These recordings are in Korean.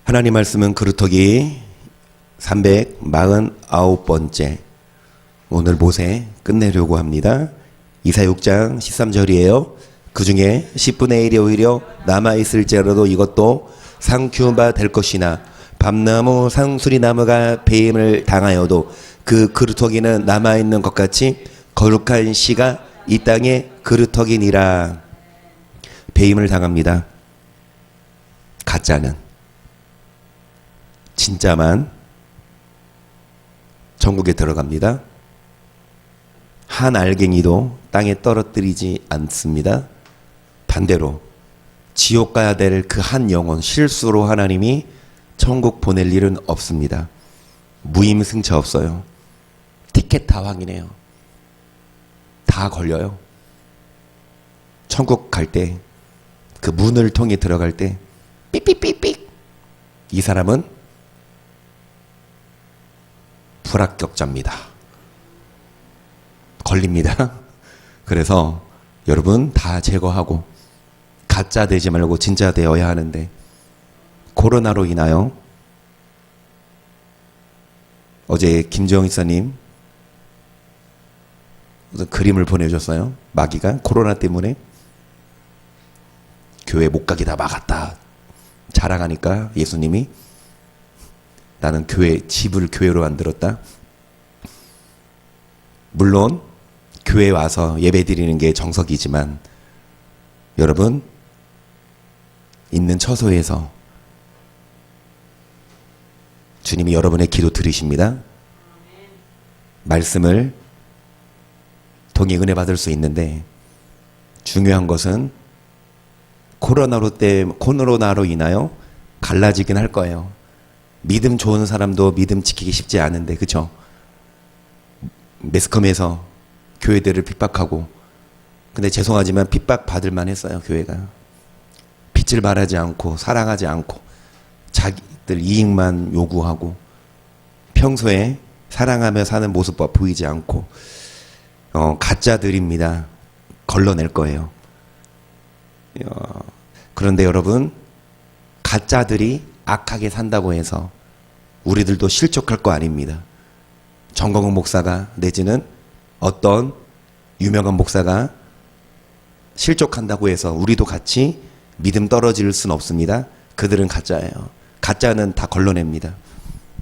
하나님 말씀은 그루터기 349번째. 오늘 모세 끝내려고 합니다. 이사 6장 13절이에요. 그 중에 10분의 1이 오히려 남아있을지라도 이것도 상큐바 될 것이나 밤나무 상수리나무가 배임을 당하여도 그 그루터기는 남아있는 것 같이 거룩한 씨가 이 땅에 그루터기니라. 배임을 당합니다. 가짜는. 진짜만 천국에 들어갑니다. 한 알갱이도 땅에 떨어뜨리지 않습니다. 반대로 지옥 가야 될 그 한 영혼 실수로 하나님이 천국 보낼 일은 없습니다. 무임승차 없어요. 티켓 다 확인해요. 다 걸려요. 천국 갈 때 그 문을 통해 들어갈 때 삑삑삑삑 이 사람은 불합격자입니다. 걸립니다. 그래서 여러분 다 제거하고 가짜 되지 말고 진짜 되어야 하는데 코로나로 인하여 어제 김정희 이사님 무슨 그림을 보내줬어요. 마귀가 코로나 때문에 교회 못 가게 다 막았다 자랑하니까 예수님이 나는 집을 교회로 만들었다. 물론 교회에 와서 예배 드리는 게 정석이지만 여러분 있는 처소에서 주님이 여러분의 기도 들으십니다. 말씀을 통해 은혜 받을 수 있는데 중요한 것은 코로나로 인하여 갈라지긴 할 거예요. 믿음 좋은 사람도 믿음 지키기 쉽지 않은데, 그쵸? 매스컴에서 교회들을 핍박하고, 근데 죄송하지만 핍박 받을 만 했어요, 교회가. 빛을 발하지 않고, 사랑하지 않고, 자기들 이익만 요구하고, 평소에 사랑하며 사는 모습과 보이지 않고, 가짜들입니다. 걸러낼 거예요. 그런데 여러분, 가짜들이 악하게 산다고 해서 우리들도 실족할 거 아닙니다. 정광훈 목사가 내지는 어떤 유명한 목사가 실족한다고 해서 우리도 같이 믿음 떨어질 수는 없습니다. 그들은 가짜예요. 가짜는 다 걸러냅니다.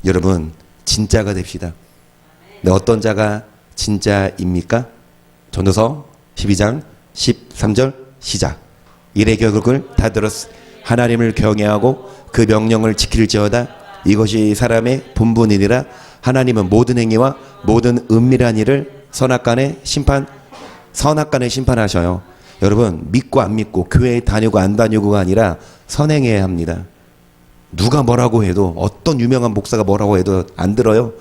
여러분 진짜가 됩시다. 네, 어떤 자가 진짜입니까? 전도서 12장 13절 시작. 일의 결국을 다 들었으니 하나님을 경외하고 그 명령을 지킬지어다. 이것이 사람의 본분이니라. 하나님은 모든 행위와 모든 은밀한 일을 선악간에 심판하셔요. 여러분 믿고 안 믿고 교회에 다니고 안 다니고가 아니라 선행해야 합니다. 누가 뭐라고 해도 어떤 유명한 목사가 뭐라고 해도 안 들어요.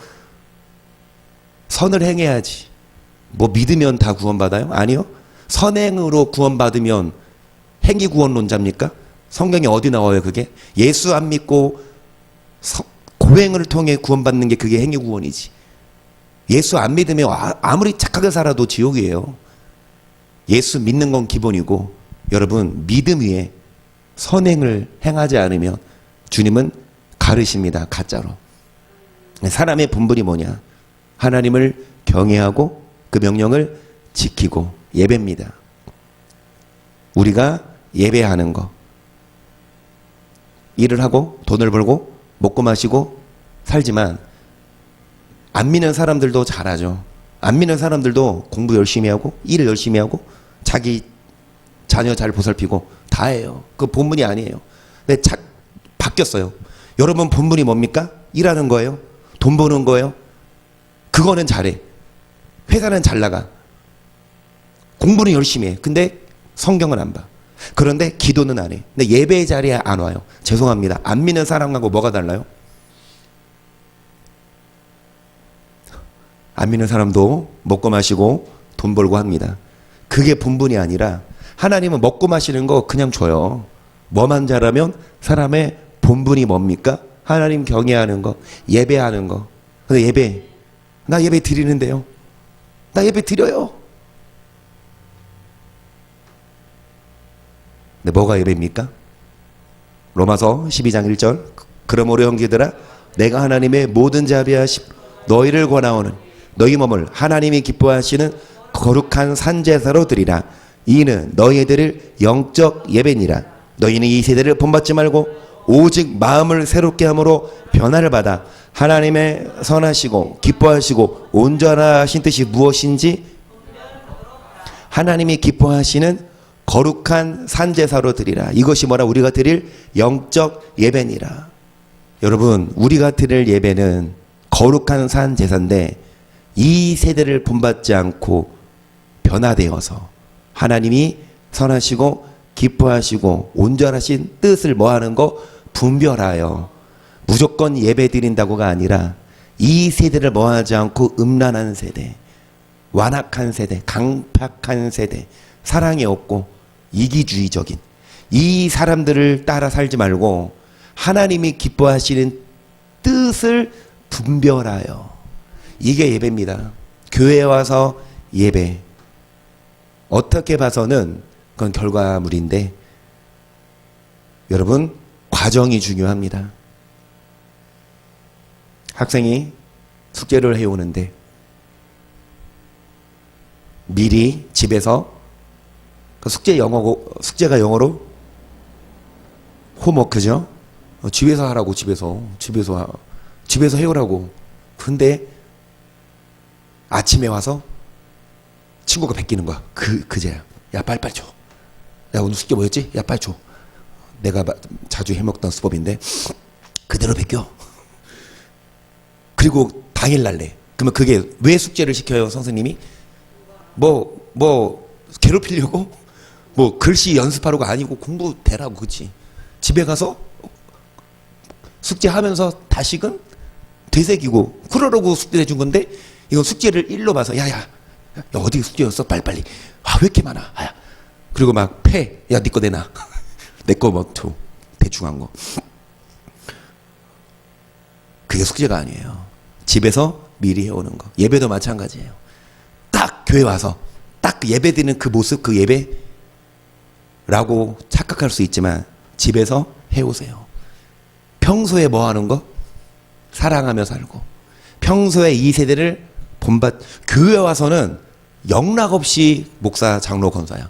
선을 행해야지. 뭐 믿으면 다 구원받아요? 아니요. 선행으로 구원받으면 행위 구원론자입니까? 성경에 어디 나와요 그게? 예수 안 믿고 고행을 통해 구원받는 게 그게 행위 구원이지. 예수 안 믿으면 아무리 착하게 살아도 지옥이에요. 예수 믿는 건 기본이고 여러분 믿음 위에 선행을 행하지 않으면 주님은 가르십니다. 가짜로. 사람의 본분이 뭐냐? 하나님을 경외하고 그 명령을 지키고 예배입니다. 우리가 예배하는 거. 일을 하고 돈을 벌고 먹고 마시고 살지만 안 믿는 사람들도 잘하죠. 안 믿는 사람들도 공부 열심히 하고 일 열심히 하고 자기 자녀 잘 보살피고 다 해요. 그 본분이 아니에요. 근데 바뀌었어요. 여러분 본분이 뭡니까? 일하는 거예요? 돈 버는 거예요? 그거는 잘해. 회사는 잘 나가. 공부는 열심히 해. 근데 성경은 안 봐. 그런데 기도는 안 해. 근데 예배의 자리에 안 와요. 죄송합니다. 안 믿는 사람하고 뭐가 달라요? 안 믿는 사람도 먹고 마시고 돈 벌고 합니다. 그게 본분이 아니라 하나님은 먹고 마시는 거 그냥 줘요. 뭐만 잘하면 사람의 본분이 뭡니까? 하나님 경외하는 거, 예배하는 거. 근데 나 예배 드리는데요. 나 예배 드려요. 근데 뭐가 예배입니까? 로마서 12장 1절 그러므로 형제들아 내가 하나님의 모든 자비하심 너희를 권하오는 너희 몸을 하나님이 기뻐하시는 거룩한 산제사로 드리라. 이는 너희들을 영적 예배니라. 너희는 이 세대를 본받지 말고 오직 마음을 새롭게 함으로 변화를 받아 하나님의 선하시고 기뻐하시고 온전하신 뜻이 무엇인지 하나님이 기뻐하시는 거룩한 산제사로 드리라. 이것이 뭐라? 우리가 드릴 영적 예배니라. 여러분, 우리가 드릴 예배는 거룩한 산제사인데 이 세대를 본받지 않고 변화되어서 하나님이 선하시고 기뻐하시고 온전하신 뜻을 뭐하는 거? 분별하여 무조건 예배 드린다고가 아니라 이 세대를 뭐하지 않고 음란한 세대, 완악한 세대, 강팍한 세대, 사랑이 없고 이기주의적인 이 사람들을 따라 살지 말고 하나님이 기뻐하시는 뜻을 분별하여, 이게 예배입니다. 교회에 와서 예배, 어떻게 봐서는 그건 결과물인데 여러분 과정이 중요합니다. 학생이 숙제를 해오는데 미리 집에서 그 숙제가 영어로 홈워크죠. 집에서 하라고, 집에서 해오라고. 근데 아침에 와서 친구가 베끼는 거야. 그제야. 야, 빨리 줘. 야, 오늘 숙제 뭐였지? 야, 빨리 줘. 내가 자주 해먹던 수법인데 그대로 베껴. 그리고 당일날 내. 그러면 그게 왜 숙제를 시켜요, 선생님이? 뭐 괴롭히려고? 뭐 글씨 연습하려고 아니고 공부되라고, 그치? 집에 가서 숙제하면서 다시금 되새기고 그러려고 숙제 내준 건데 이건 숙제를 일로 봐서 야야 어디 숙제였어? 빨리빨리. 아, 왜 이렇게 많아? 야. 그리고 막 패. 야, 네 거 내놔. 내 거 뭐 줘. 대충 한 거. 그게 숙제가 아니에요. 집에서 미리 해오는 거. 예배도 마찬가지예요. 딱 교회 와서 딱 예배 드리는 그 모습, 그 예배라고 착각할 수 있지만 집에서 해오세요. 평소에 뭐 하는 거? 사랑하며 살고. 평소에 이 세대를 교회 와서는 영락없이 목사, 장로, 권사야.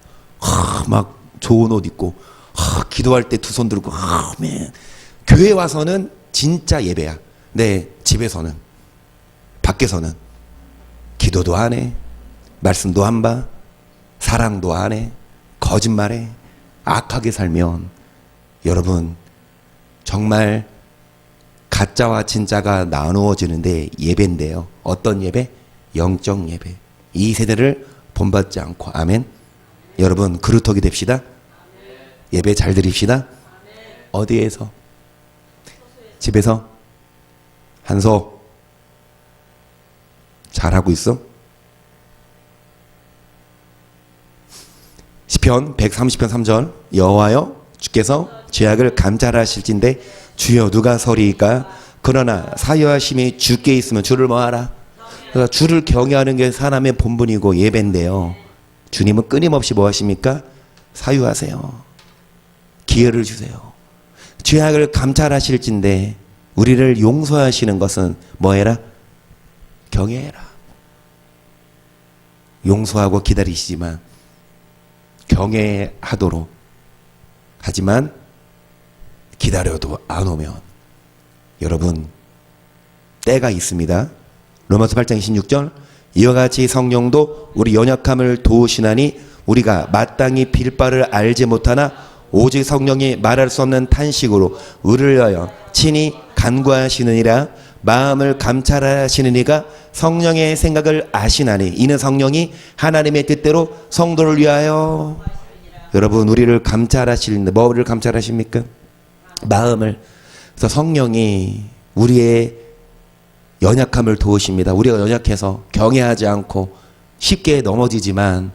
막 좋은 옷 입고 기도할 때 두 손 들고 교회 와서는 진짜 예배야. 네, 집에서는, 밖에서는 기도도 안 해, 말씀도 안 봐, 사랑도 안 해, 거짓말해, 악하게 살면 여러분 정말 가짜와 진짜가 나누어지는데 예배인데요. 어떤 예배? 영적 예배. 이 세대를 본받지 않고. 아멘. 여러분 그루터기 됩시다. 예배 잘 드립시다. 어디에서? 집에서? 한소 잘하고 있어? 시편 130편 3절 여호와여 주께서 죄악을 감찰하실진대 주여 누가 서리이까? 그러나 사유하심이 주께 있으면 주를 뭐하라? 그러니까 주를 경외하는 게 사람의 본분이고 예배인데요. 주님은 끊임없이 뭐 하십니까? 사유하세요. 기회를 주세요. 죄악을 감찰하실진대 우리를 용서하시는 것은 뭐해라? 경외해라. 용서하고 기다리시지만 경외하도록. 하지만 기다려도 안 오면 여러분 때가 있습니다. 로마서 8장 26절 이와 같이 성령도 우리 연약함을 도우시나니 우리가 마땅히 빌 바를 알지 못하나 오직 성령이 말할 수 없는 탄식으로 우리를 위하여 친히 간구하시느니라. 마음을 감찰하시는 이가 성령의 생각을 아시나니 이는 성령이 하나님의 뜻대로 성도를 위하여. 여러분 우리를 감찰하시는데 뭐를 감찰하십니까? 마음을. 그래서 성령이 우리의 연약함을 도우십니다. 우리가 연약해서 경외하지 않고 쉽게 넘어지지만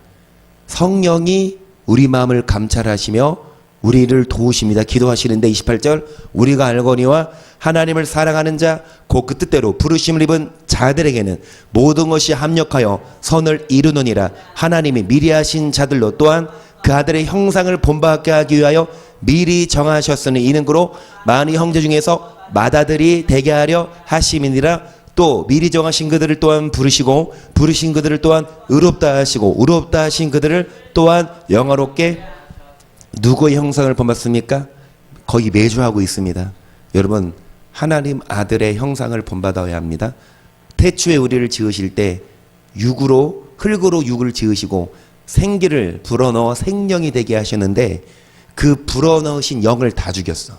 성령이 우리 마음을 감찰하시며 우리를 도우십니다. 기도하시는데 28절 우리가 알거니와 하나님을 사랑하는 자 곧 그 뜻대로 부르심을 입은 자들에게는 모든 것이 합력하여 선을 이루느니라. 하나님이 미리 하신 자들로 또한 그 아들의 형상을 본받게 하기 위하여 미리 정하셨으니 이는 그로 많은 형제 중에서 맏아들이 되게 하려 하심이니라. 또 미리 정하신 그들을 또한 부르시고 부르신 그들을 또한 의롭다 하시고 의롭다 하신 그들을 또한 영화롭게. 누구의 형상을 본받습니까? 거의 매주 하고 있습니다. 여러분, 하나님 아들의 형상을 본받아야 합니다. 태초에 우리를 지으실 때 육으로, 흙으로 육을 지으시고 생기를 불어넣어 생명이 되게 하셨는데 그 불어넣으신 영을 다 죽였어.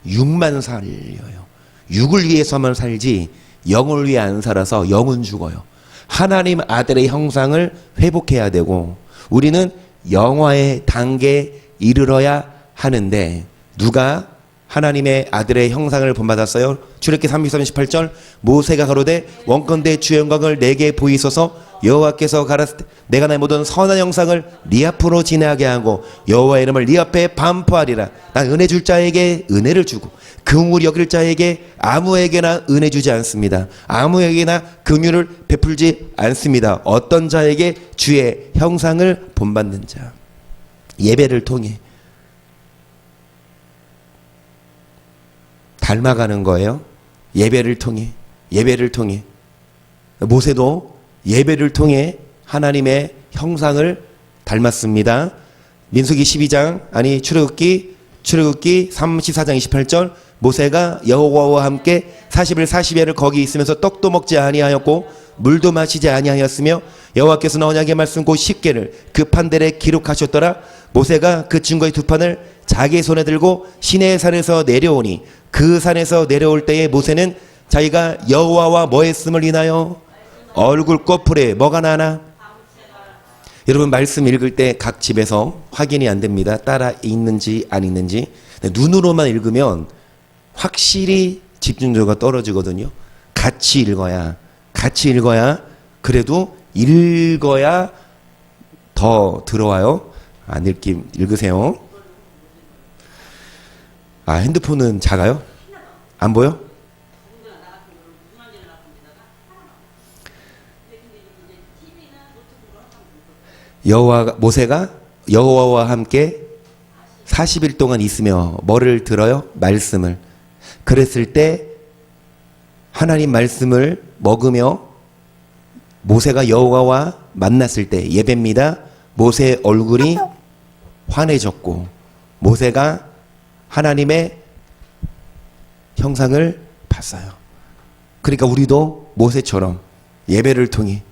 육만 살려요. 육을 위해서만 살지 영을 위해 안 살아서 영은 죽어요. 하나님 아들의 형상을 회복해야 되고 우리는 영화의 단계에 이르러야 하는데 누가 하나님의 아들의 형상을 본받았어요? 출애굽기 33장 18절 모세가 가로되 원컨대 주의 영광을 내게 보이소서. 여호와께서 가라사대 내가 내 모든 선한 형상을 네 앞으로 지나게 하고 여호와의 이름을 네 앞에 반포하리라. 난 은혜 줄 자에게 은혜를 주고 긍휼히 여길 자에게 아무에게나 은혜 주지 않습니다. 아무에게나 긍휼을 베풀지 않습니다. 어떤 자에게 주의 형상을 본받는 자. 예배를 통해 닮아가는 거예요. 예배를 통해 모세도 예배를 통해 하나님의 형상을 닮았습니다. 민수기 12장 아니 출애굽기 34장 28절 모세가 여호와와 함께 40일 40夜를 거기 있으면서 떡도 먹지 아니하였고 물도 마시지 아니하였으며 여호와께서 언약의 말씀 곧 10개를 그 판들에 기록하셨더라. 모세가 그 증거의 두 판을 자기 손에 들고 시내의 산에서 내려오니 그 산에서 내려올 때에 모세는 자기가 여호와와 뭐 했음을 인하여 얼굴 꼬풀에 뭐가 나나. 여러분 말씀 읽을 때 각 집에서 확인이 안 됩니다. 따라 읽는지 안 읽는지. 눈으로만 읽으면 확실히 집중도가 떨어지거든요. 같이 읽어야 그래도 읽어야 더 들어와요. 안 읽으세요. 아, 핸드폰은 작아요? 안 보여? 모세가 여호와와 함께 40일 동안 있으며 뭐를 들어요? 말씀을. 그랬을 때 하나님 말씀을 먹으며 모세가 여호와와 만났을 때 예배입니다. 모세의 얼굴이 환해졌고 모세가 하나님의 형상을 봤어요. 그러니까 우리도 모세처럼 예배를 통해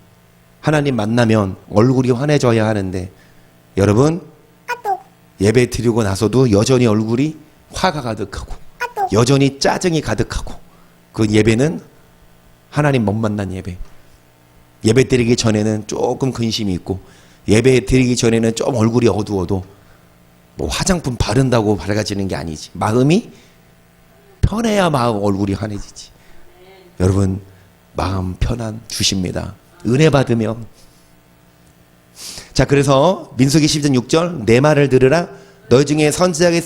하나님 만나면 얼굴이 환해져야 하는데 여러분 예배 드리고 나서도 여전히 얼굴이 화가 가득하고 여전히 짜증이 가득하고 그 예배는 하나님 못 만난 예배. 예배 드리기 전에는 조금 근심이 있고 예배 드리기 전에는 좀 얼굴이 어두워도 뭐 화장품 바른다고 밝아지는 게 아니지. 마음이 편해야 마음 얼굴이 환해지지. 여러분 마음 편안 주십니다. 은혜 받으면. 자, 그래서 민수기 12장 6절 내 말을 들으라. 너희 중에 선지자가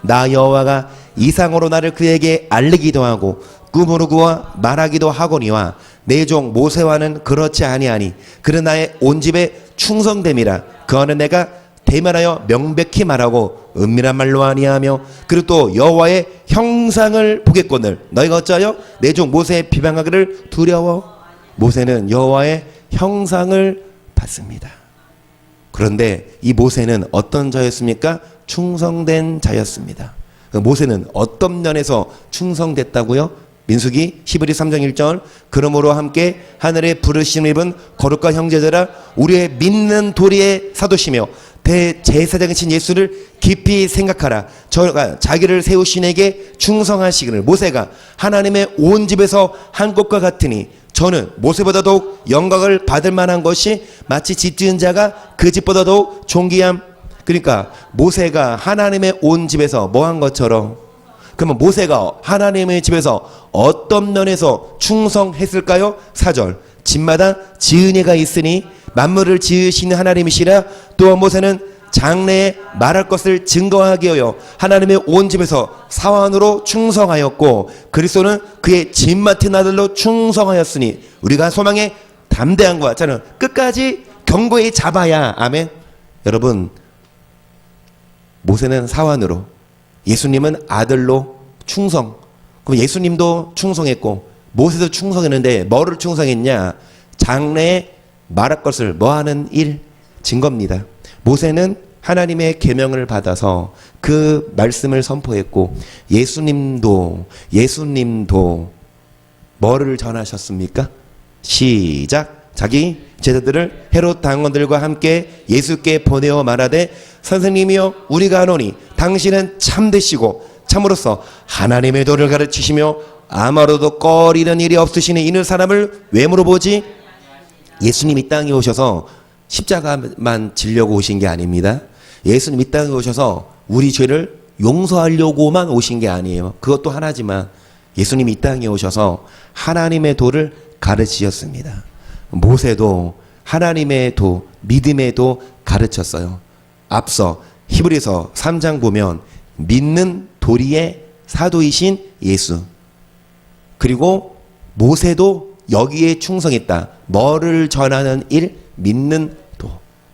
나 여호와가 이상으로 나를 그에게 알리기도 하고 꿈으로 그와 말하기도 하거니와 내 종 모세와는 그렇지 아니하니 그는 나의 온 집에 충성됨이라. 그와는 내가 대면하여 명백히 말하고 은밀한 말로 아니하며 그리고 또 여호와의 형상을 보겠거늘 너희가 어찌하여 내 종 모세의 비방하기를 두려워. 모세는 여호와의 형상을 봤습니다. 그런데 이 모세는 어떤 자였습니까? 충성된 자였습니다. 모세는 어떤 면에서 충성됐다고요? 민수기 11기 3장 1절 그러므로 함께 하늘에 부르심을 입은 거룩한 형제들아 우리의 믿는 도리의 사도시며 대제사장이신 예수를 깊이 생각하라. 저가 자기를 세우신 에게 충성하시기를. 모세가 하나님의 온 집에서 한 것과 같으니 저는 모세보다 더욱 영광을 받을 만한 것이 마치 집 지은 자가 그 집보다 더욱 존귀함. 그러니까 모세가 하나님의 온 집에서 뭐 한 것처럼 그러면 모세가 하나님의 집에서 어떤 면에서 충성했을까요? 4절 집마다 지은 이가 있으니 만물을 지으시는 하나님이시라. 또한 모세는 장래에 말할 것을 증거하기 위하여 하나님의 온 집에서 사환으로 충성하였고 그리스도는 그의 집 맡은 아들로 충성하였으니 우리가 소망에 담대한 것 같잖아요. 끝까지 견고히 잡아야. 아멘. 여러분 모세는 사환으로 예수님은 아들로 충성. 그럼 예수님도 충성했고 모세도 충성했는데 뭐를 충성했냐? 장래에 말할 것을 뭐하는 일? 증거입니다. 모세는 하나님의 계명을 받아서 그 말씀을 선포했고 예수님도 뭐를 전하셨습니까? 시작. 자기 제자들을 헤롯 당원들과 함께 예수께 보내어 말하되 선생님이여 우리가 아노니 당신은 참되시고 참으로서 하나님의 도를 가르치시며 아무로도 꺼리는 일이 없으시니 이는 사람을 왜 물어보지? 예수님 이 땅에 오셔서 십자가만 지려고 오신 게 아닙니다. 예수님 이 땅에 오셔서 우리 죄를 용서하려고만 오신 게 아니에요. 그것도 하나지만 예수님이 이 땅에 오셔서 하나님의 도를 가르치셨습니다. 모세도 하나님의 도, 믿음의 도 가르쳤어요. 앞서 히브리서 3장 보면 믿는 도리의 사도이신 예수. 그리고 모세도 여기에 충성했다. 뭐를 전하는 일? 믿는 도.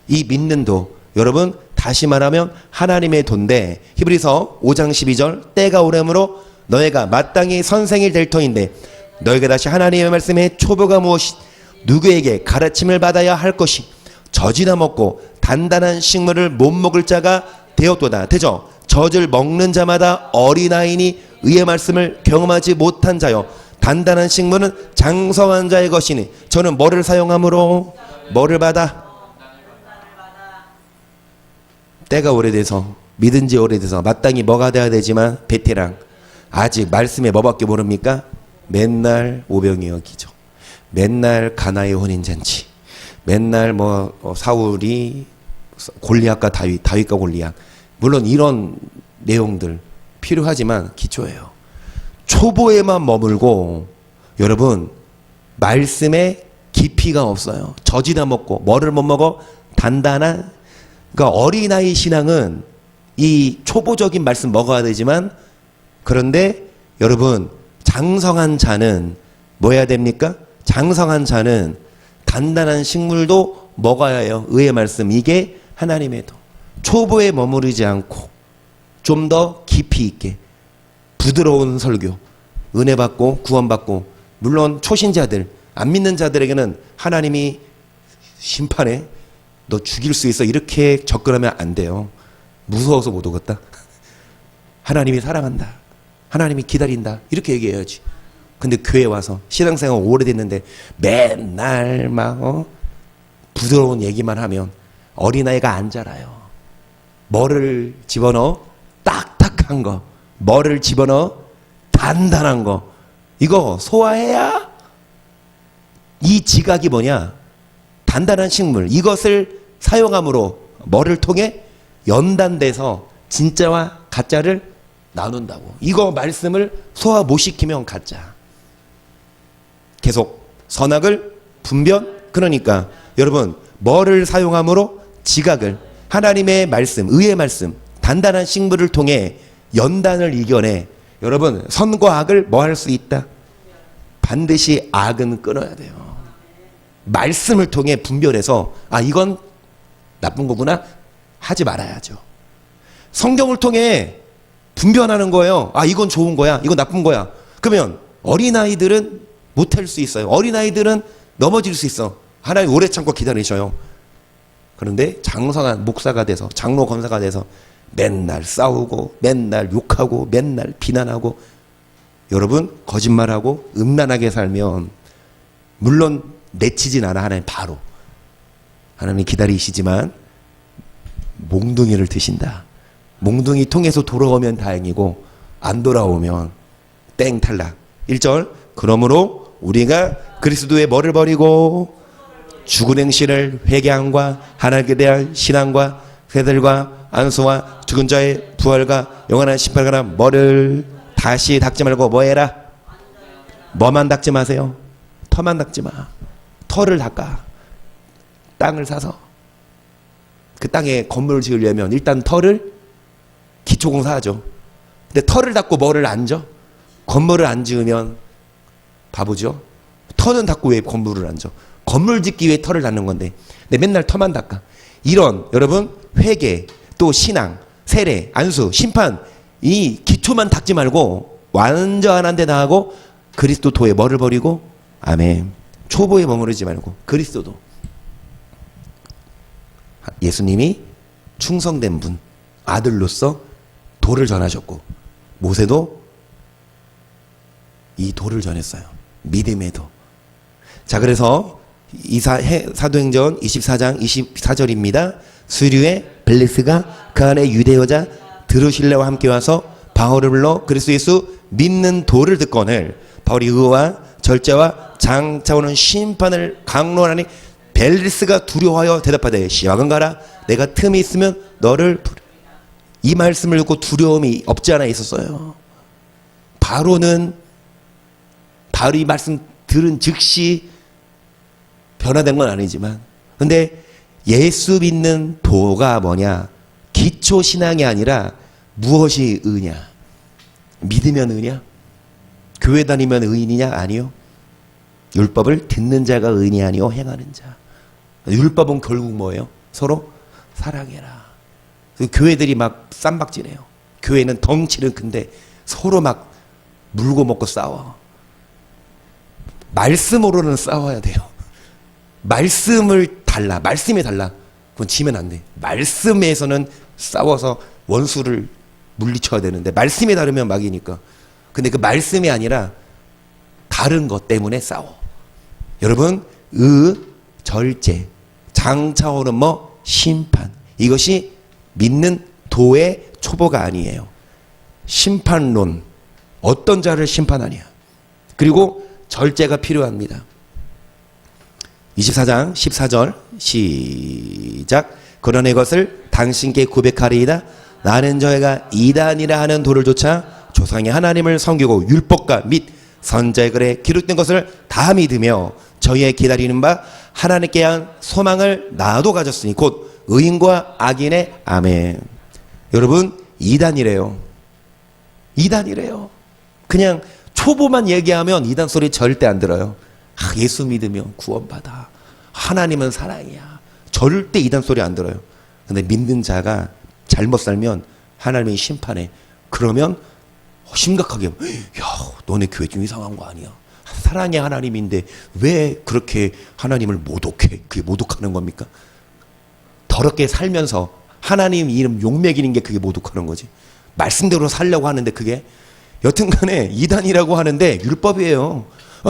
이 믿는 도. 여러분 다시 말하면 하나님의 도인데 히브리서 5장 12절 때가 오므로 너희가 마땅히 선생이 될 터인데 너희가 다시 하나님의 말씀에 초보가 무엇이 누구에게 가르침을 받아야 할 것이 젖이나 먹고 단단한 식물을 못 먹을 자가 되었도다. 되죠? 젖을 먹는 자마다 어린아이니 의의 말씀을 경험하지 못한 자요 단단한 식물은 장성한 자의 것이니 저는 뭐를 사용함으로 뭐를 받아? 때가 오래돼서 믿은 지 오래돼서 마땅히 뭐가 돼야 되지만 베테랑 아직 말씀에 뭐밖에 모릅니까? 맨날 오병이 어기죠. 맨날 가나의 혼인잔치. 맨날 뭐 사울이 골리앗과 다윗과 골리앗. 물론 이런 내용들 필요하지만 기초예요. 초보에만 머물고 여러분 말씀에 깊이가 없어요. 젖이나 먹고 뭐를 못 먹어? 단단한. 그러니까 어린아이 신앙은 이 초보적인 말씀 먹어야 되지만 그런데 여러분 장성한 자는 뭐 해야 됩니까? 장성한 자는 단단한 식물도 먹어야 해요. 의의 말씀. 이게 하나님의 도. 초보에 머무르지 않고 좀 더 깊이 있게 부드러운 설교, 은혜 받고 구원받고 물론 초신자들, 안 믿는 자들에게는 하나님이 심판에 너 죽일 수 있어 이렇게 접근하면 안 돼요. 무서워서 못 오겠다. 하나님이 사랑한다. 하나님이 기다린다. 이렇게 얘기해야지. 근데 교회 와서 신앙생활 오래됐는데 맨날 막 부드러운 얘기만 하면 어린아이가 안 자라요. 뭐를 집어넣어? 딱딱한 거. 뭐를 집어넣어? 단단한 거. 이거 소화해야 이 지각이 뭐냐? 단단한 식물. 이것을 사용함으로 뭐를 통해? 연단돼서 진짜와 가짜를 나눈다고. 이거 말씀을 소화 못 시키면 가짜. 계속 선악을 분별. 그러니까 여러분 뭐를 사용함으로? 지각을. 하나님의 말씀, 의의 말씀, 단단한 식물을 통해 연단을 이겨내. 여러분 선과 악을 뭐 할 수 있다? 반드시 악은 끊어야 돼요. 말씀을 통해 분별해서 아 이건 나쁜 거구나 하지 말아야죠. 성경을 통해 분별하는 거예요. 아 이건 좋은 거야, 이건 나쁜 거야. 그러면 어린아이들은 못할 수 있어요. 어린아이들은 넘어질 수 있어. 하나님 오래 참고 기다리셔요. 그런데 장성한 목사가 돼서 장로 권사가 돼서 맨날 싸우고 맨날 욕하고 맨날 비난하고 여러분 거짓말하고 음란하게 살면 물론 내치진 않아. 하나님 바로 하나님 기다리시지만 몽둥이를 드신다. 몽둥이 통해서 돌아오면 다행이고 안 돌아오면 땡 탈락. 1절 그러므로 우리가 그리스도의 뭐를 버리고 죽은 행실을 회개함과 하나님께 대한 신앙과 세들과 안수와 죽은 자의 부활과 영원한 심판과 뭐를 다시 닦지 말고 뭐 해라? 뭐만 닦지 마세요. 터만 닦지 마. 터를 닦아. 땅을 사서 그 땅에 건물을 지으려면 일단 터를 기초공사하죠. 근데 터를 닦고 뭐를 안 져? 건물을 안 지으면 바보죠. 터는 닦고 왜 건물을 안 져? 건물 짓기 위해 터를 닦는 건데 근데 맨날 터만 닦아. 이런 여러분 회개 또 신앙 세례 안수 심판 이 기초만 닦지 말고 완전한 데 나가고 그리스도 도에 뭐를 버리고? 아멘. 초보에 머무르지 말고 그리스도도. 예수님이 충성된 분, 아들로서 도를 전하셨고 모세도 이 도를 전했어요. 믿음의 도. 자, 그래서 사도행전 24장 24절입니다. 수류에 벨리스가 그 안에 유대 여자 드루실레와 함께 와서 바울을 불러 그리스도 예수 믿는 도를 듣거늘 바울이 의와 절제와 장차 오는 심판을 강론하니 벨리스가 두려워하여 대답하되 시작은 가라. 내가 틈이 있으면 너를 부르. 이 말씀을 듣고 두려움이 없지 않아 있었어요. 바로는 바로 이 말씀 들은 즉시 변화된 건 아니지만, 근데 예수 믿는 도가 뭐냐? 기초 신앙이 아니라 무엇이 의냐? 믿으면 의냐? 교회 다니면 의인이냐? 아니요. 율법을 듣는 자가 의인이 아니요 행하는 자. 율법은 결국 뭐예요? 서로 사랑해라. 교회들이 막 쌈박질해요. 교회는 덩치는 큰데 서로 막 물고 먹고 싸워. 말씀으로는 싸워야 돼요. 말씀을 달라. 말씀이 달라. 그건 지면 안 돼. 말씀에서는 싸워서 원수를 물리쳐야 되는데 말씀이 다르면 막이니까. 근데 그 말씀이 아니라 다른 것 때문에 싸워. 여러분, 절제, 장차오는 뭐 심판. 이것이 믿는 도의 초보가 아니에요. 심판론. 어떤 자를 심판하냐. 그리고 절제가 필요합니다. 24장 14절 시작. 그러나 이것을 당신께 고백하리이다. 나는 저희가 이단이라 하는 도를 좇아 조상의 하나님을 섬기고 율법과 및 선자의 글에 기록된 것을 다 믿으며 저희의 기다리는 바 하나님께 한 소망을 나도 가졌으니 곧 의인과 악인의 아멘. 여러분, 이단이래요. 이단이래요. 그냥 초보만 얘기하면 이단 소리 절대 안 들어요. 예수 믿으면 구원받아. 하나님은 사랑이야. 절대 이단 소리 안 들어요. 근데 믿는 자가 잘못 살면 하나님이 심판해. 그러면 심각하게, 야, 너네 교회 좀 이상한 거 아니야? 사랑의 하나님인데 왜 그렇게 하나님을 모독해? 그게 모독하는 겁니까? 더럽게 살면서 하나님 이름 욕먹이는 게 그게 모독하는 거지. 말씀대로 살려고 하는데 그게 여튼간에 이단이라고 하는데 율법이에요.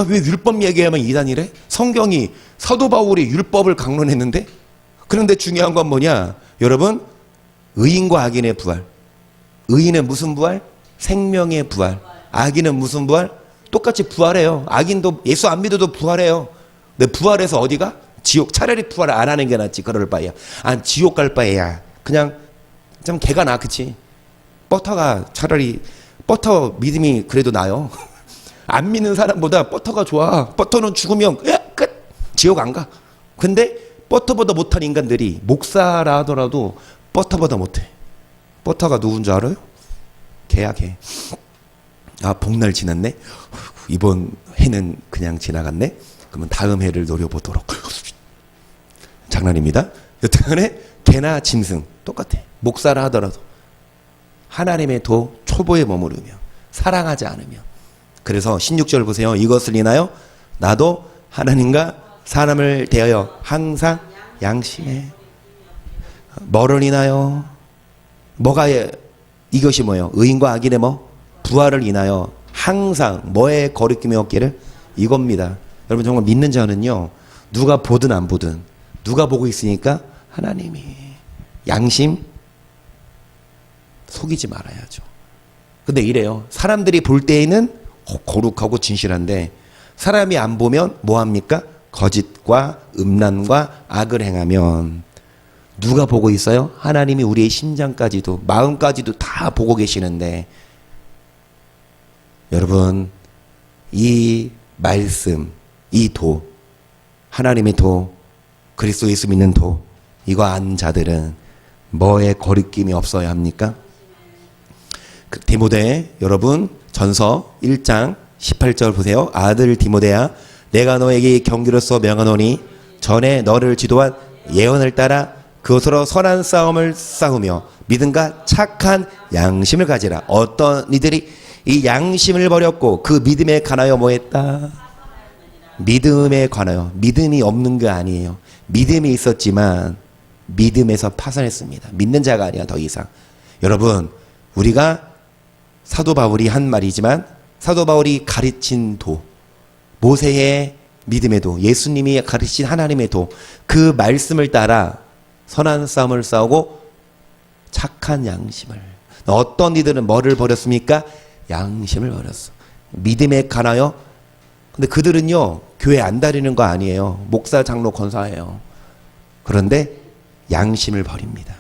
왜 율법 얘기하면 이단이래? 성경이 사도 바울이 율법을 강론했는데. 그런데 중요한 건 뭐냐? 여러분, 의인과 악인의 부활. 의인은 무슨 부활? 생명의 부활. 악인은 무슨 부활? 똑같이 부활해요. 악인도 예수 안 믿어도 부활해요. 근데 부활해서 어디가? 지옥. 차라리 부활 안 하는 게 낫지. 그럴 바에야. 지옥 갈 바에야 그냥 좀 개가 나. 그치? 버터가 차라리 버터 믿음이 그래도 나요. 안 믿는 사람보다 버터가 좋아. 버터는 죽으면 끝. 지옥 안 가. 근데 버터보다 못한 인간들이 목사라 하더라도 버터보다 못해. 버터가 누군 줄 알아요? 개야 개. 복날 지났네. 이번 해는 그냥 지나갔네. 그러면 다음 해를 노려보도록. 장난입니다. 여튼간에 개나 짐승 똑같아. 목사라 하더라도 하나님의 도 초보에 머무르며 사랑하지 않으며. 그래서 16절 보세요. 이것을 인하여 나도 하나님과 사람을 대하여 항상 양심해. 뭐를 인하여? 뭐가 이것이 뭐예요? 의인과 악인의 뭐? 부활을 인하여 항상 뭐에 거리낌이 없기를? 이겁니다. 여러분, 정말 믿는 자는요, 누가 보든 안 보든 누가 보고 있으니까? 하나님이. 양심 속이지 말아야죠. 근데 이래요. 사람들이 볼 때에는 거룩하고 진실한데 사람이 안 보면 뭐합니까? 거짓과 음란과 악을 행하면. 누가 보고 있어요? 하나님이 우리의 심장까지도 마음까지도 다 보고 계시는데. 여러분, 이 말씀, 이 도, 하나님의 도, 그리스도 예수 믿는 도, 이거 아는 자들은 뭐에 거리낌이 없어야 합니까? 디모데, 여러분, 전서 1장 18절 보세요. 아들 디모데야, 내가 너에게 경기로서 명하노니 전에 너를 지도한 예언을 따라 그것으로 선한 싸움을 싸우며 믿음과 착한 양심을 가지라. 어떤 이들이 이 양심을 버렸고 그 믿음에 관하여 뭐했다? 믿음에 관하여. 믿음이 없는 게 아니에요. 믿음이 있었지만 믿음에서 파산했습니다. 믿는 자가 아니야 더 이상. 여러분, 우리가 사도 바울이 한 말이지만 사도 바울이 가르친 도, 모세의 믿음의 도, 예수님이 가르친 하나님의 도, 그 말씀을 따라 선한 싸움을 싸우고 착한 양심을. 어떤 이들은 뭐를 버렸습니까? 양심을 버렸어. 믿음에 관하여. 근데 그들은요, 교회 안 다니는 거 아니에요. 목사, 장로, 권사예요. 그런데 양심을 버립니다.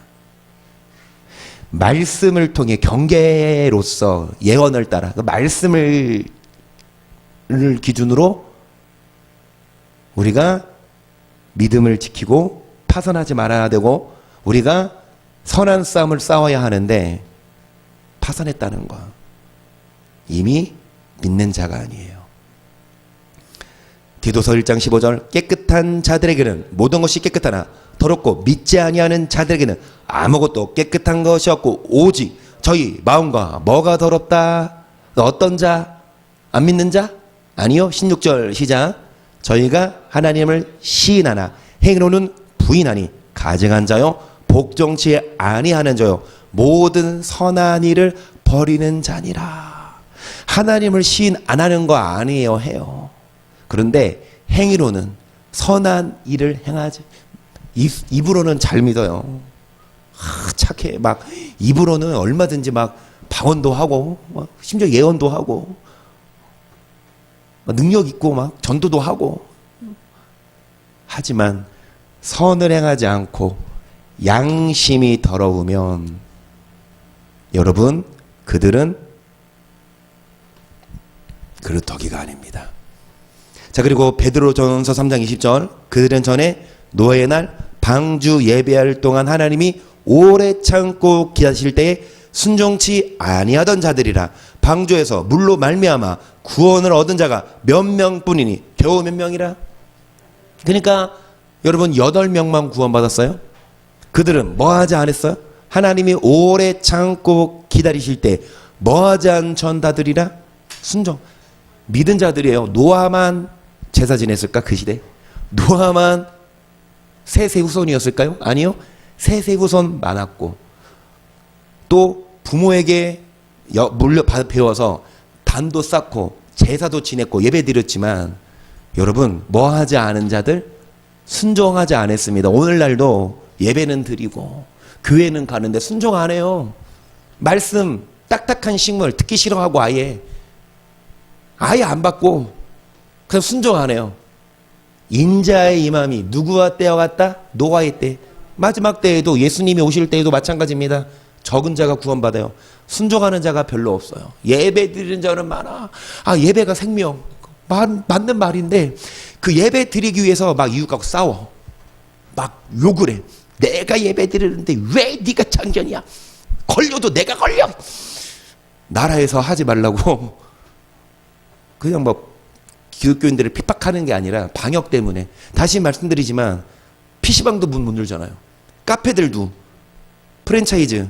말씀을 통해 경계로서 예언을 따라 그 말씀을 기준으로 우리가 믿음을 지키고 파산하지 말아야 되고 우리가 선한 싸움을 싸워야 하는데 파산했다는 거. 이미 믿는 자가 아니에요. 디도서 1장 15절 깨끗한 자들에게는 모든 것이 깨끗하나 더럽고 믿지 아니하는 자들에게는 아무것도 깨끗한 것이 없고 오직 저희 마음과 뭐가 더럽다? 어떤 자? 안 믿는 자? 아니요. 16절 시작. 저희가 하나님을 시인하나 행위로는 부인하니 가증한 자요 복종치 아니하는 자요 모든 선한 일을 버리는 자니라. 하나님을 시인 안 하는 거 아니에요. 해요. 그런데 행위로는 선한 일을 행하지. 입으로는 잘 믿어요. 착해. 막 입으로는 얼마든지 막 방언도 하고 막 심지어 예언도 하고 막 능력 있고 막 전도도 하고. 하지만 선을 행하지 않고 양심이 더러우면 여러분 그들은 그릇더기가 아닙니다. 자, 그리고 베드로전서 3장 20절 그들은 전에 노아의 날 방주 예배할 동안 하나님이 오래 참고 기다리실 때에 순종치 아니하던 자들이라. 방주에서 물로 말미암아 구원을 얻은 자가 몇 명뿐이니 겨우 몇 명이라. 그러니까 여러분 8명만 구원받았어요. 그들은 뭐하지 않았어요? 하나님이 오래 참고 기다리실 때 뭐하지 않은 전다들이라. 순종. 믿은 자들이에요. 노아만 제사 지냈을까 그 시대? 노아만 셋의 후손이었을까요? 아니요. 셋의 후손 많았고 또 부모에게 물려 배워서 단도 쌓고 제사도 지냈고 예배 드렸지만 여러분 뭐하지 않은 자들 순종하지 않았습니다. 오늘날도 예배는 드리고 교회는 가는데 순종 안 해요. 말씀 딱딱한 식물 듣기 싫어하고 아예 안 받고 그냥 순종 안 해요. 인자의 임함이 누구와 때와 같다? 노아의 때. 마지막 때에도 예수님이 오실 때에도 마찬가지입니다. 적은 자가 구원받아요. 순종하는 자가 별로 없어요. 예배 드리는 자는 많아. 예배가 생명. 맞는 말인데 그 예배 드리기 위해서 막 이웃하고 싸워. 막 욕을 해. 내가 예배 드리는데 왜 네가 창전이야? 걸려도 내가 걸려. 나라에서 하지 말라고 그냥 뭐 기독교인들을 핍박하는 게 아니라 방역 때문에. 다시 말씀드리지만 PC방도 문 못 열잖아요. 카페들도 프랜차이즈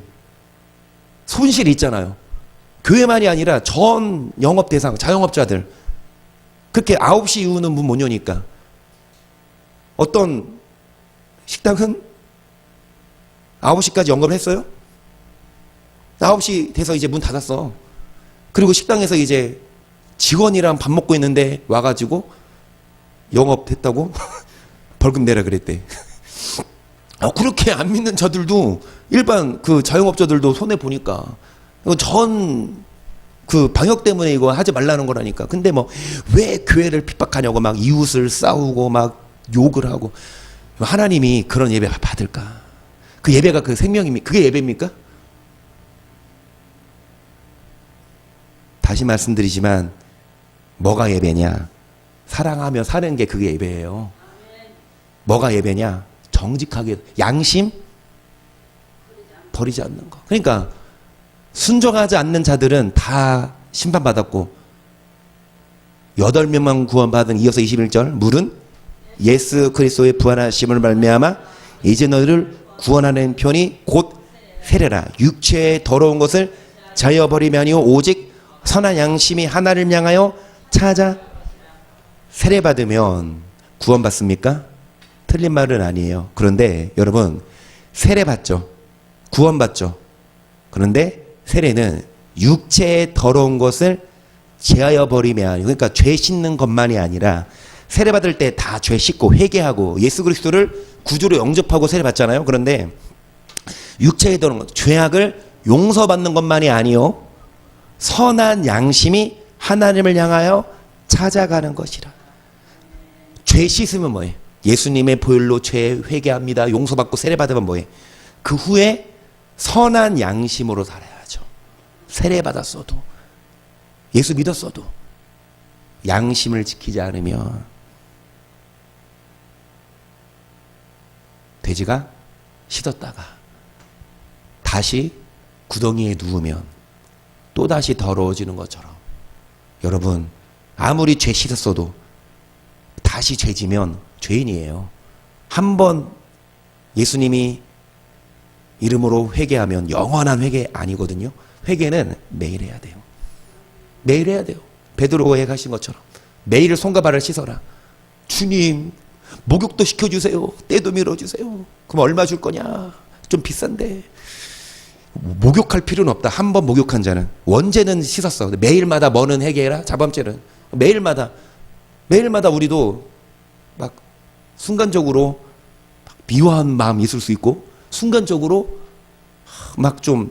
손실이 있잖아요. 교회만이 아니라 전 영업 대상 자영업자들 그렇게 9시 이후는 문 못 여니까. 어떤 식당은 9시까지 영업을 했어요. 9시 돼서 이제 문 닫았어. 그리고 식당에서 이제 직원이랑 밥 먹고 있는데 와가지고 영업했다고 벌금 내라 그랬대. 그렇게 안 믿는 자들도 일반 그 자영업자들도 손해 보니까 전 그 방역 때문에 이거 하지 말라는 거라니까. 근데 뭐 왜 교회를 핍박하냐고 막 이웃을 싸우고 막 욕을 하고. 하나님이 그런 예배 받을까? 그 예배가 그 생명입니까? 그게 예배입니까? 다시 말씀드리지만 뭐가 예배냐? 사랑하며 사는 게 그게 예배예요. 뭐가 예배냐? 정직하게 양심 버리지 않는 거. 그러니까 순종하지 않는 자들은 다 심판받았고 8명만 구원받은. 이어서 21절 물은 예수 그리스도의 부활하심을 말미암아 이제 너희를 구원하는 편이 곧 세례라. 육체의 더러운 것을 자여 버리며 아니요 오직 선한 양심이 하나를 향하여 찾아 세례받으면 구원받습니까? 틀린 말은 아니에요. 그런데 여러분, 세례받죠. 구원받죠. 그런데 세례는 육체의 더러운 것을 제하여 버리면, 그러니까 죄 씻는 것만이 아니라 세례받을 때 다 죄 씻고 회개하고 예수 그리스도를 구주로 영접하고 세례받잖아요. 그런데 육체에 더러운 것, 죄악을 용서받는 것만이 아니요, 선한 양심이 하나님을 향하여 찾아가는 것이라. 죄 씻으면 뭐예요? 예수님의 보혈로 죄 회개합니다. 용서받고 세례받으면 뭐예요? 그 후에 선한 양심으로 살아야죠. 세례받았어도, 예수 믿었어도 양심을 지키지 않으면 돼지가 씻었다가 다시 구덩이에 누우면 또다시 더러워지는 것처럼, 여러분, 아무리 죄 씻었어도 다시 죄지면 죄인이에요. 한번 예수님이 이름으로 회개하면 영원한 회개 아니거든요. 회개는 매일 해야 돼요. 매일 해야 돼요. 베드로에 가신 것처럼 매일 손과 발을 씻어라. 주님, 목욕도 시켜주세요. 때도 밀어주세요. 그럼 얼마 줄 거냐? 좀 비싼데. 목욕할 필요는 없다. 한 번 목욕한 자는. 원죄는 씻었어. 매일마다 뭐는 회개해라. 자범죄는. 매일마다 우리도 막 순간적으로 미워한 마음이 있을 수 있고, 순간적으로 막 좀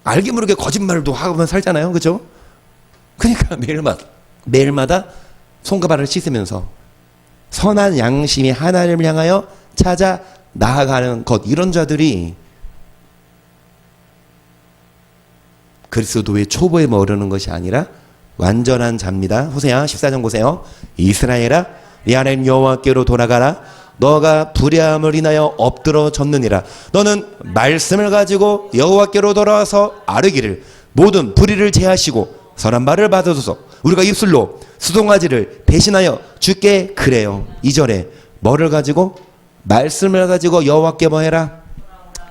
알게 모르게 거짓말도 하고 살잖아요. 그렇죠? 그러니까 매일마다 손과 발을 씻으면서 선한 양심이 하나님을 향하여 찾아 나아가는 것, 이런 자들이 그리스도의 초보에 머무르는 것이 아니라 완전한 자입니다. 호세아 14장 보세요. 이스라엘아, 네 하나님 여호와께로 돌아가라. 너가 불의함을 인하여 엎드러졌느니라. 너는 말씀을 가지고 여호와께로 돌아와서 아뢰기를, 모든 불의를 제하시고 선한 말을 받아소서. 우리가 입술로 수송아지를 대신하여 주께 그래요. 2절에 뭐를 가지고? 말씀을 가지고 여호와께 뭐 해라?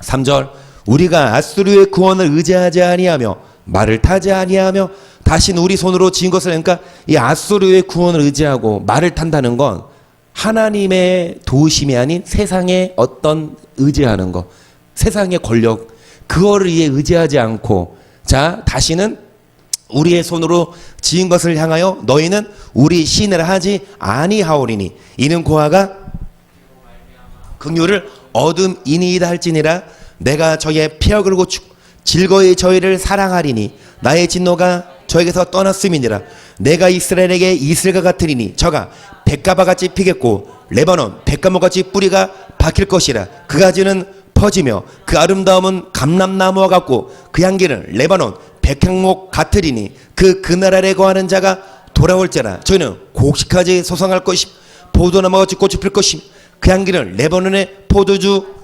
3절, 우리가 아수르의 구원을 의지하지 아니하며 말을 타지 아니하며 다시는 우리 손으로 지은 것을, 그러니까 이 아수르의 구원을 의지하고 말을 탄다는 건 하나님의 도우심이 아닌 세상의 어떤 의지하는 거, 세상의 권력, 그거를 위해 의지하지 않고, 자, 다시는 우리의 손으로 지은 것을 향하여 너희는 우리 신을 하지 아니하오리니 이는 고아가 긍휼을 얻음이니이다 할지니라. 내가 저희의 폐역을 고치고 즐거이 저희를 사랑하리니 나의 진노가 저에게서 떠났음이니라. 내가 이스라엘에게 이슬과 같으리니 저가 백가바같이 피겠고 레바논 백가목같이 뿌리가 박힐 것이라. 그 가지는 퍼지며 그 아름다움은 감람나무와 같고 그 향기는 레바논 백향목 같으리니 그날 아래 거하는 자가 돌아올지라. 저희는 곡식까지 소성할 것임 포도나무같이 꽃이 필 것임 그 향기는 레바논의 포도주.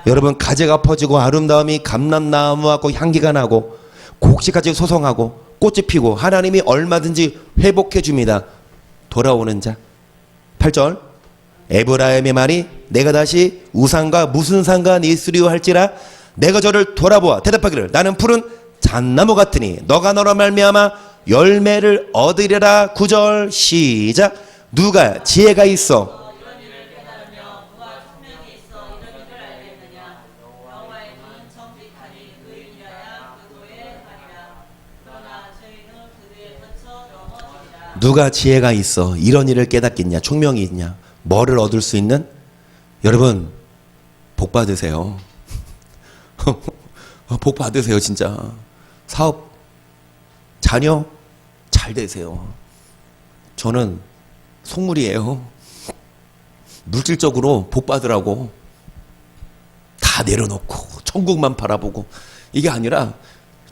여러분, 가지가 퍼지고 아름다움이 감람나무와 같고 향기가 나고 곡식까지 소성하고 꽃이 피고 하나님이 얼마든지 회복해 줍니다. 돌아오는 자. 8절, 에브라임의 말이 내가 다시 우상과 무슨 상관이 있으리요 할지라. 내가 저를 돌아보아 대답하기를 나는 푸른 잣나무 같으니 너가 너로 말미암아 열매를 얻으리라. 9절 시작. 누가 지혜가 있어 누가 지혜가 있어 이런 일을 깨닫겠냐, 총명이 있냐, 뭐를 얻을 수 있는? 여러분, 복 받으세요. 복 받으세요. 진짜 사업, 자녀 잘 되세요. 저는 속물이에요. 물질적으로 복 받으라고 다 내려놓고 천국만 바라보고 이게 아니라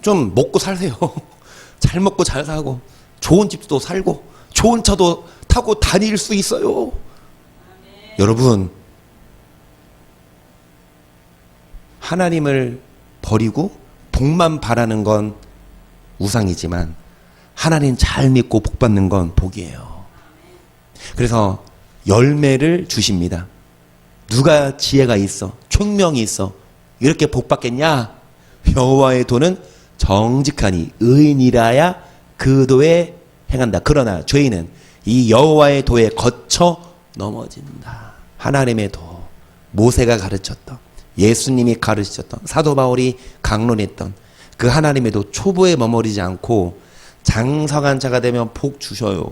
좀 먹고 살세요. 잘 먹고 잘 사고 좋은 집도 살고 좋은 차도 타고 다닐 수 있어요. 여러분, 하나님을 버리고 복만 바라는 건 우상이지만 하나님 잘 믿고 복 받는 건 복이에요. 그래서 열매를 주십니다. 누가 지혜가 있어, 총명이 있어 이렇게 복 받겠냐? 여호와의 도는 정직하니 의인이라야 그 도에 행한다. 그러나 죄인은 이 여호와의 도에 거쳐 넘어진다. 하나님의 도, 모세가 가르쳤던, 예수님이 가르치셨던, 사도 바울이 강론했던 그 하나님의 도 초보에 머무르지 않고 장성한 자가 되면 복 주셔요.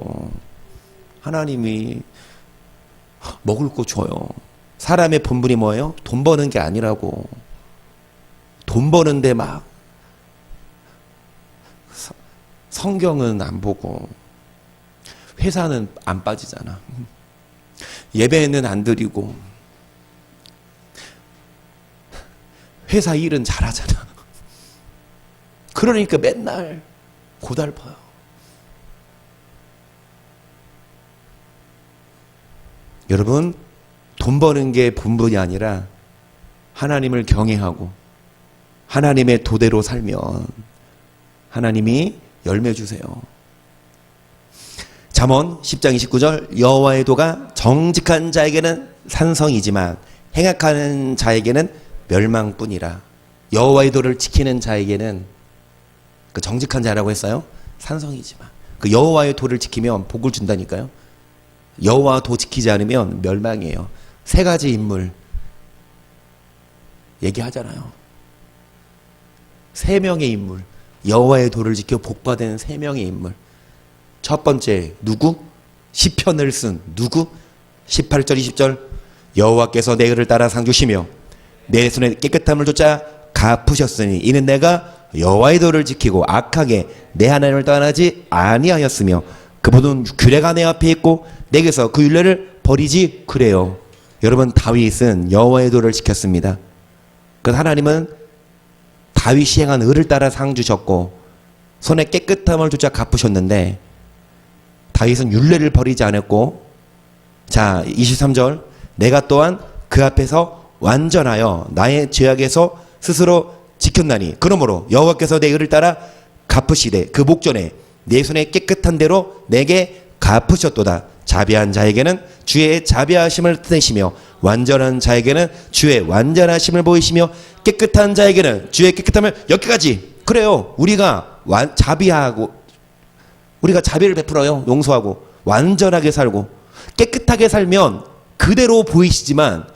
하나님이 먹을 거 줘요. 사람의 본분이 뭐예요? 돈 버는 게 아니라고. 돈 버는데 막 성경은 안 보고 회사는 안 빠지잖아. 예배는 안 드리고 회사 일은 잘하잖아. 그러니까 맨날 고달퍼요. 여러분, 돈 버는 게 본분이 아니라 하나님을 경외하고 하나님의 도대로 살면 하나님이 열매 주세요. 잠언 10장 29절 여호와의 도가 정직한 자에게는 산성이지만 행악하는 자에게는 멸망뿐이라. 여호와의 도를 지키는 자에게는, 그 정직한 자라고 했어요. 산성이지만 그 여호와의 도를 지키면 복을 준다니까요. 여호와 도 지키지 않으면 멸망이에요. 세 가지 인물 얘기하잖아요. 세 명의 인물, 여호와의 도를 지켜 복받은 세 명의 인물. 첫 번째 누구? 시편을 쓴 누구? 18절 20절 여호와께서 내 의를 따라 상 주시며 내 손에 깨끗함을 쫓아 갚으셨으니 이는 내가 여호와의 도를 지키고 악하게 내 하나님을 떠나지 아니하였으며 그분은 규례가 내 앞에 있고 내게서 그 율례를 버리지 그래요. 여러분, 다윗은 여호와의 도를 지켰습니다. 그 하나님은 다윗이 행한 의를 따라 상 주셨고 손에 깨끗함을 쫓아 갚으셨는데 다윗은 율례를 버리지 않았고, 자 23절 내가 또한 그 앞에서 완전하여 나의 죄악에서 스스로 지켰나니 그러므로 여호와께서 내 의를 따라 갚으시되 그 목전에 내 손에 깨끗한 대로 내게 갚으셨도다. 자비한 자에게는 주의 자비하심을 뜻내시며 완전한 자에게는 주의 완전하심을 보이시며 깨끗한 자에게는 주의 깨끗함을 여기까지. 그래요. 우리가 자비하고 우리가 자비를 베풀어요. 용서하고 완전하게 살고 깨끗하게 살면 그대로 보이시지만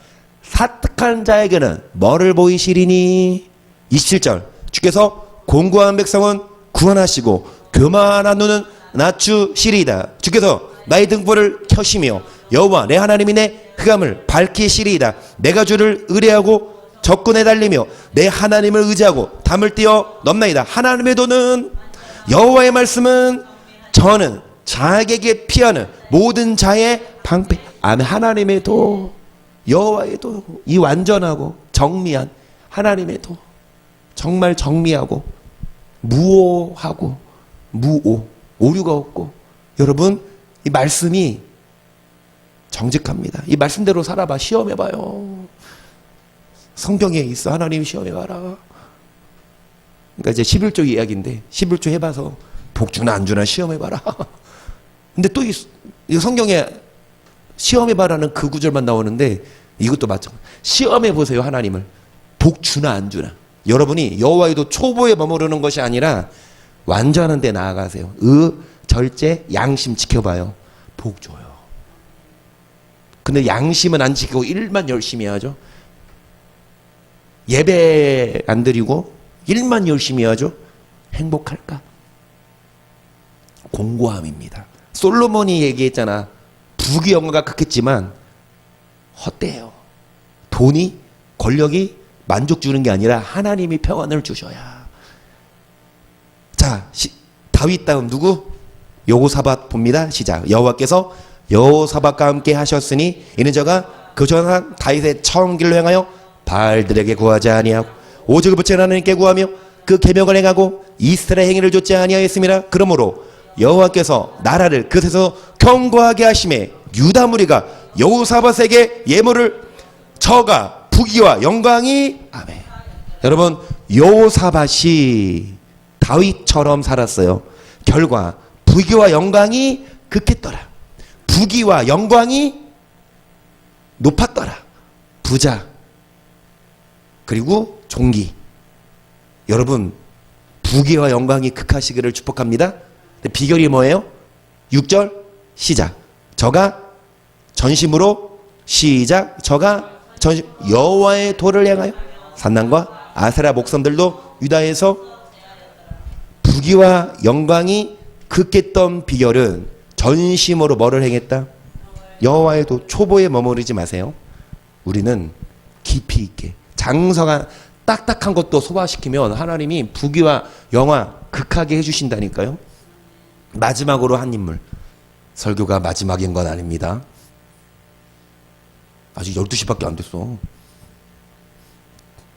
사특한 자에게는 뭐를 보이시리니. 27절 주께서 공고한 백성은 구원하시고 교만한 눈은 낮추시리이다. 주께서 나의 등불을 켜시며 여호와 내 하나님이 내 흑암을 밝히시리이다. 내가 주를 의뢰하고 적군에 달리며 내 하나님을 의지하고 담을 띄어 넘나이다. 하나님의 도는 여호와의 말씀은 저는 자에게 피하는 모든 자의 방패. 아멘. 하나님의 도, 여호와의 도, 이 완전하고 정미한 하나님의 도, 정말 정미하고 무오하고 오류가 없고. 여러분, 이 말씀이 정직합니다. 이 말씀대로 살아봐. 시험해봐요. 성경에 있어. 하나님 시험해봐라. 그러니까 이제 11조 이야기인데 11조 해봐서 복 주나 안 주나 시험해봐라. 근데 또 이 성경에 시험해봐라는 그 구절만 나오는데 이것도 마찬가지. 시험해보세요. 하나님을. 복 주나 안 주나. 여러분이 여호와의도 초보에 머무르는 것이 아니라 완전한 데 나아가세요. 절제, 양심 지켜봐요. 복 줘요. 근데 양심은 안 지키고 일만 열심히 하죠. 예배 안 드리고 일만 열심히 하죠. 행복할까? 공고함입니다. 솔로몬이 얘기했잖아. 부귀 영화가 크겠지만 헛되요. 돈이, 권력이 만족 주는 게 아니라 하나님이 평안을 주셔야. 자, 다윗 다음 누구? 여호사밧 봅니다. 시작. 여호와께서 여호사밧과 함께 하셨으니 이는 저가 그 전한 다윗의 처음 길로 행하여 바알들에게 구하지 아니하고 오직을 붙여 하나님께 구하며 그 계명을 행하고 이스라엘 행위를 좇지 아니하였습니다. 그러므로 여호와께서 나라를 그곳에서 견고하게 하심에 유다 무리가 여호사밧에게 예물을 저가 부귀와 영광이. 아멘. 여러분, 여호사밧이 다윗처럼 살았어요. 결과 부귀와 영광이 극했더라. 부귀와 영광이 높았더라. 부자 그리고 종기. 여러분, 부귀와 영광이 극하시기를 축복합니다. 비결이 뭐예요? 6절 시작. 저가 전심으로 시작. 저가 전심 여호와의 도를 향하여 산당과 아세라 목성들도 유다에서 부귀와 영광이 극했던 비결은 전심으로 뭐를 행했다? 여호와의 도. 초보에 머무르지 마세요. 우리는 깊이 있게 장성한 딱딱한 것도 소화시키면 하나님이 부귀와 영화 극하게 해주신다니까요. 마지막으로 한 인물. 설교가 마지막인 건 아닙니다. 아직 12시밖에 안 됐어.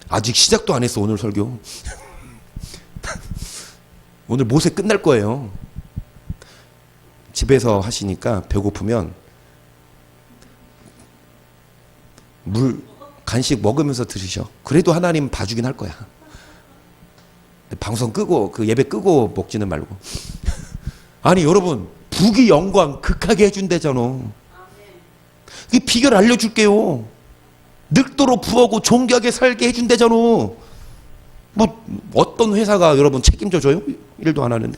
아직 시작도 안 했어 오늘 설교. 오늘 모세 끝날 거예요. 집에서 하시니까 배고프면 물 간식 먹으면서 들으셔. 그래도 하나님 봐주긴 할 거야. 방송 끄고 그 예배 끄고 먹지는 말고. 아니 여러분 부귀 영광 극하게 해준대잖아. 이 비결 알려줄게요. 늙도록 부하고 존귀하게 살게 해준대잖아. 뭐 어떤 회사가 여러분 책임져 줘요? 일도 안 하는데.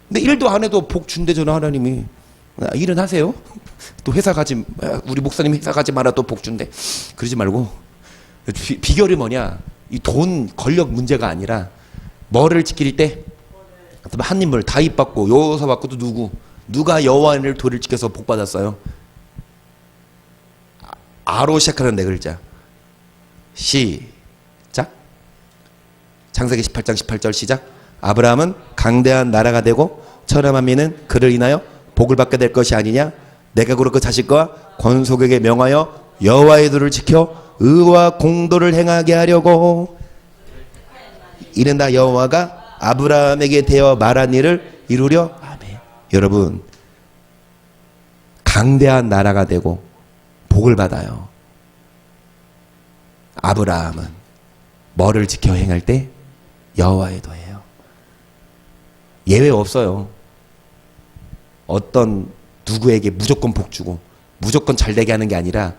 근데 일도 안 해도 복 준대잖아 하나님이. 일은 하세요. 또 회사 가지, 우리 목사님 회사 가지 마라 또 복 준대. 그러지 말고. 비결이 뭐냐? 이 돈 권력 문제가 아니라 뭐를 지킬 때 한 인물 다윗 받고 여호사 받고 또 누가 여호와의 도를 지켜서 복 받았어요? 아로 시작하는 네 글자. 시작. 창세기 18장 18절 시작. 아브라함은 강대한 나라가 되고 천하 만민은 그를 인하여 복을 받게 될 것이 아니냐. 내가 그로 그 자식과 권속에게 명하여 여호와의 도를 지켜 의와 공도를 행하게 하려고 이는 다 여호와가 아브라함에게 대어 말한 일을 이루려 아멘. 여러분 강대한 나라가 되고 복을 받아요. 아브라함은 뭐를 지켜 행할 때? 여호와의 도예요. 예외 없어요. 어떤 누구에게 무조건 복 주고 무조건 잘되게 하는 게 아니라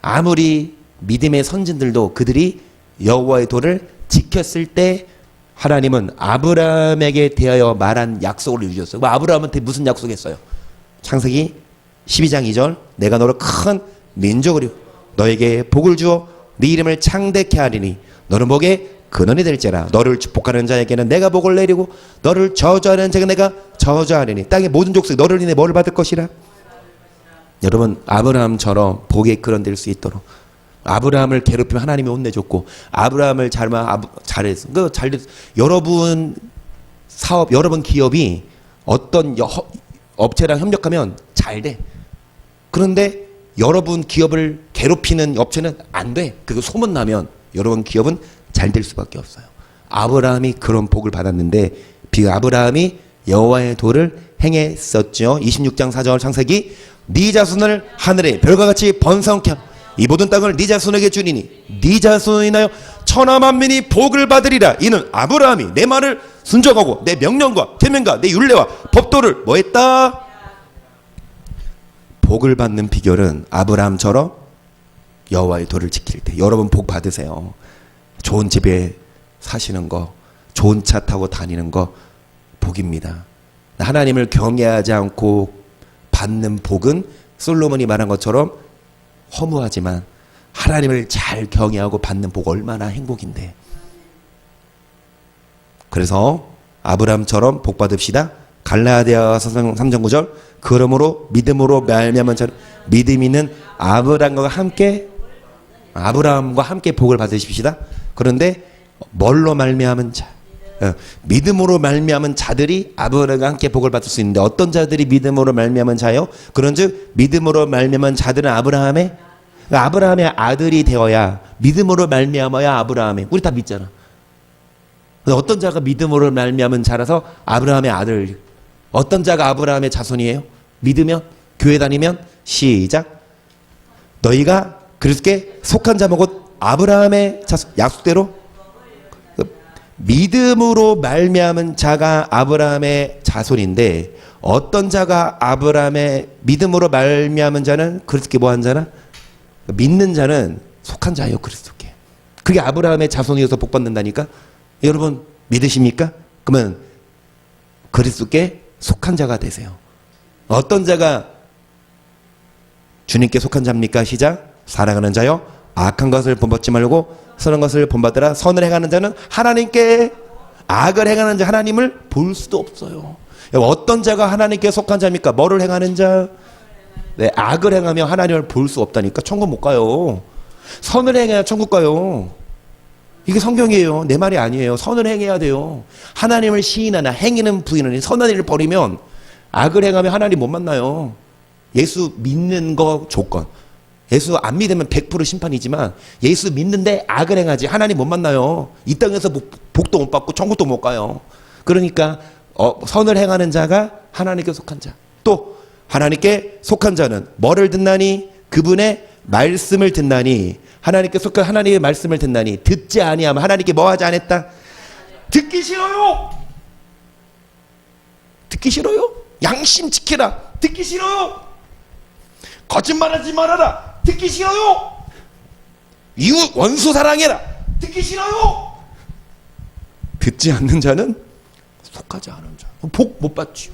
아무리 믿음의 선진들도 그들이 여호와의 도를 지켰을 때 하나님은 아브라함에게 대하여 말한 약속을 이루셨어요. 아브라함한테 무슨 약속했어요? 창세기 12장 2절 내가 너를 큰 민족으로 너에게 복을 주어 네 이름을 창대케 하리니 너는 복의 근원이 될지라. 너를 축복하는 자에게는 내가 복을 내리고 너를 저주하는 자에게 내가 저주하리니 땅의 모든 족속이 너를 인해 뭐를 받을 것이라. 여러분 아브라함처럼 복의 근원 될 수 있도록 아브라함을 괴롭히면 하나님이 혼내줬고 아브라함을 잘했어. 여러분 사업, 여러분 기업이 어떤 업체랑 협력하면 잘 돼. 그런데 여러분 기업을 괴롭히는 업체는 안 돼. 그거 소문나면 여러분 기업은 잘 될 수밖에 없어요. 아브라함이 그런 복을 받았는데 아브라함이 여호와의 도를 행했었죠. 26장 4절 창세기 네 자손을 하늘의 별과 같이 번성케 이 모든 땅을 네 자손에게 주리니 네 자손이 인하여 천하 만민이 복을 받으리라. 이는 아브라함이 내 말을 순종하고 내 명령과 계명과 내 율례와 법도를 뭐했다? 복을 받는 비결은 아브라함처럼 여호와의 도를 지킬 때. 여러분 복 받으세요. 좋은 집에 사시는 거, 좋은 차 타고 다니는 거 복입니다. 하나님을 경외하지 않고 받는 복은 솔로몬이 말한 것처럼 허무하지만 하나님을 잘 경외하고 받는 복 얼마나 행복인데. 그래서 아브라함처럼 복 받읍시다. 갈라디아서 3장 9절 그러므로 믿음으로 말미암은 자는 믿음 있는 아브라함과 함께 복을 받으십시다. 그런데 뭘로 말미암은 자? 믿음으로 말미암은 자들이 아브라함과 함께 복을 받을 수 있는데 어떤 자들이 믿음으로 말미암은 자요? 그런즉 믿음으로 말미암은 자들은 아브라함의 아들이 되어야 믿음으로 말미암아야 아브라함의 우리 다 믿잖아. 어떤 자가 믿음으로 말미암은 자라서 아브라함의 아들. 어떤 자가 아브라함의 자손이에요? 믿으면 교회 다니면 시작. 너희가 그리스도께 속한 자 곧 아브라함의 자손 약속대로 믿음으로 말미암은 자가 아브라함의 자손인데 어떤 자가 아브라함의 믿음으로 말미암은 자는 그리스도께 뭐한 자나? 믿는 자는 속한 자예요. 그리스도께. 그게 아브라함의 자손이어서 복 받는다니까. 여러분 믿으십니까? 그러면 그리스도께 속한 자가 되세요. 어떤 자가 주님께 속한 자입니까? 시작. 사랑하는 자요, 악한 것을 본받지 말고 선한 것을 본받으라. 선을 행하는 자는 하나님께, 악을 행하는 자 하나님을 볼 수도 없어요. 어떤 자가 하나님께 속한 자입니까? 뭐를 행하는 자? 네, 악을 행하면 하나님을 볼 수 없다니까. 천국 못 가요. 선을 행해야 천국 가요. 이게 성경이에요. 내 말이 아니에요. 선을 행해야 돼요. 하나님을 시인하나 행위는 부인하니 선한 일을 버리면, 악을 행하면 하나님 못 만나요. 예수 믿는 거 조건. 예수 안 믿으면 100% 심판이지만 예수 믿는데 악을 행하지 하나님 못 만나요. 이 땅에서 복도 못 받고 천국도 못 가요. 그러니까 선을 행하는 자가 하나님께 속한 자. 또 하나님께 속한 자는 뭐를 듣나니? 그분의 말씀을 듣나니. 하나님께 속한 하나님의 말씀을 듣나니. 듣지 아니하면 하나님께 뭐 하지 않았다? 듣기 싫어요. 듣기 싫어요. 양심 지키라. 듣기 싫어요. 거짓말하지 말아라. 듣기 싫어요. 이웃 원수 사랑해라. 듣기 싫어요. 듣지 않는 자는 속하지 않은 자. 복 못 받지.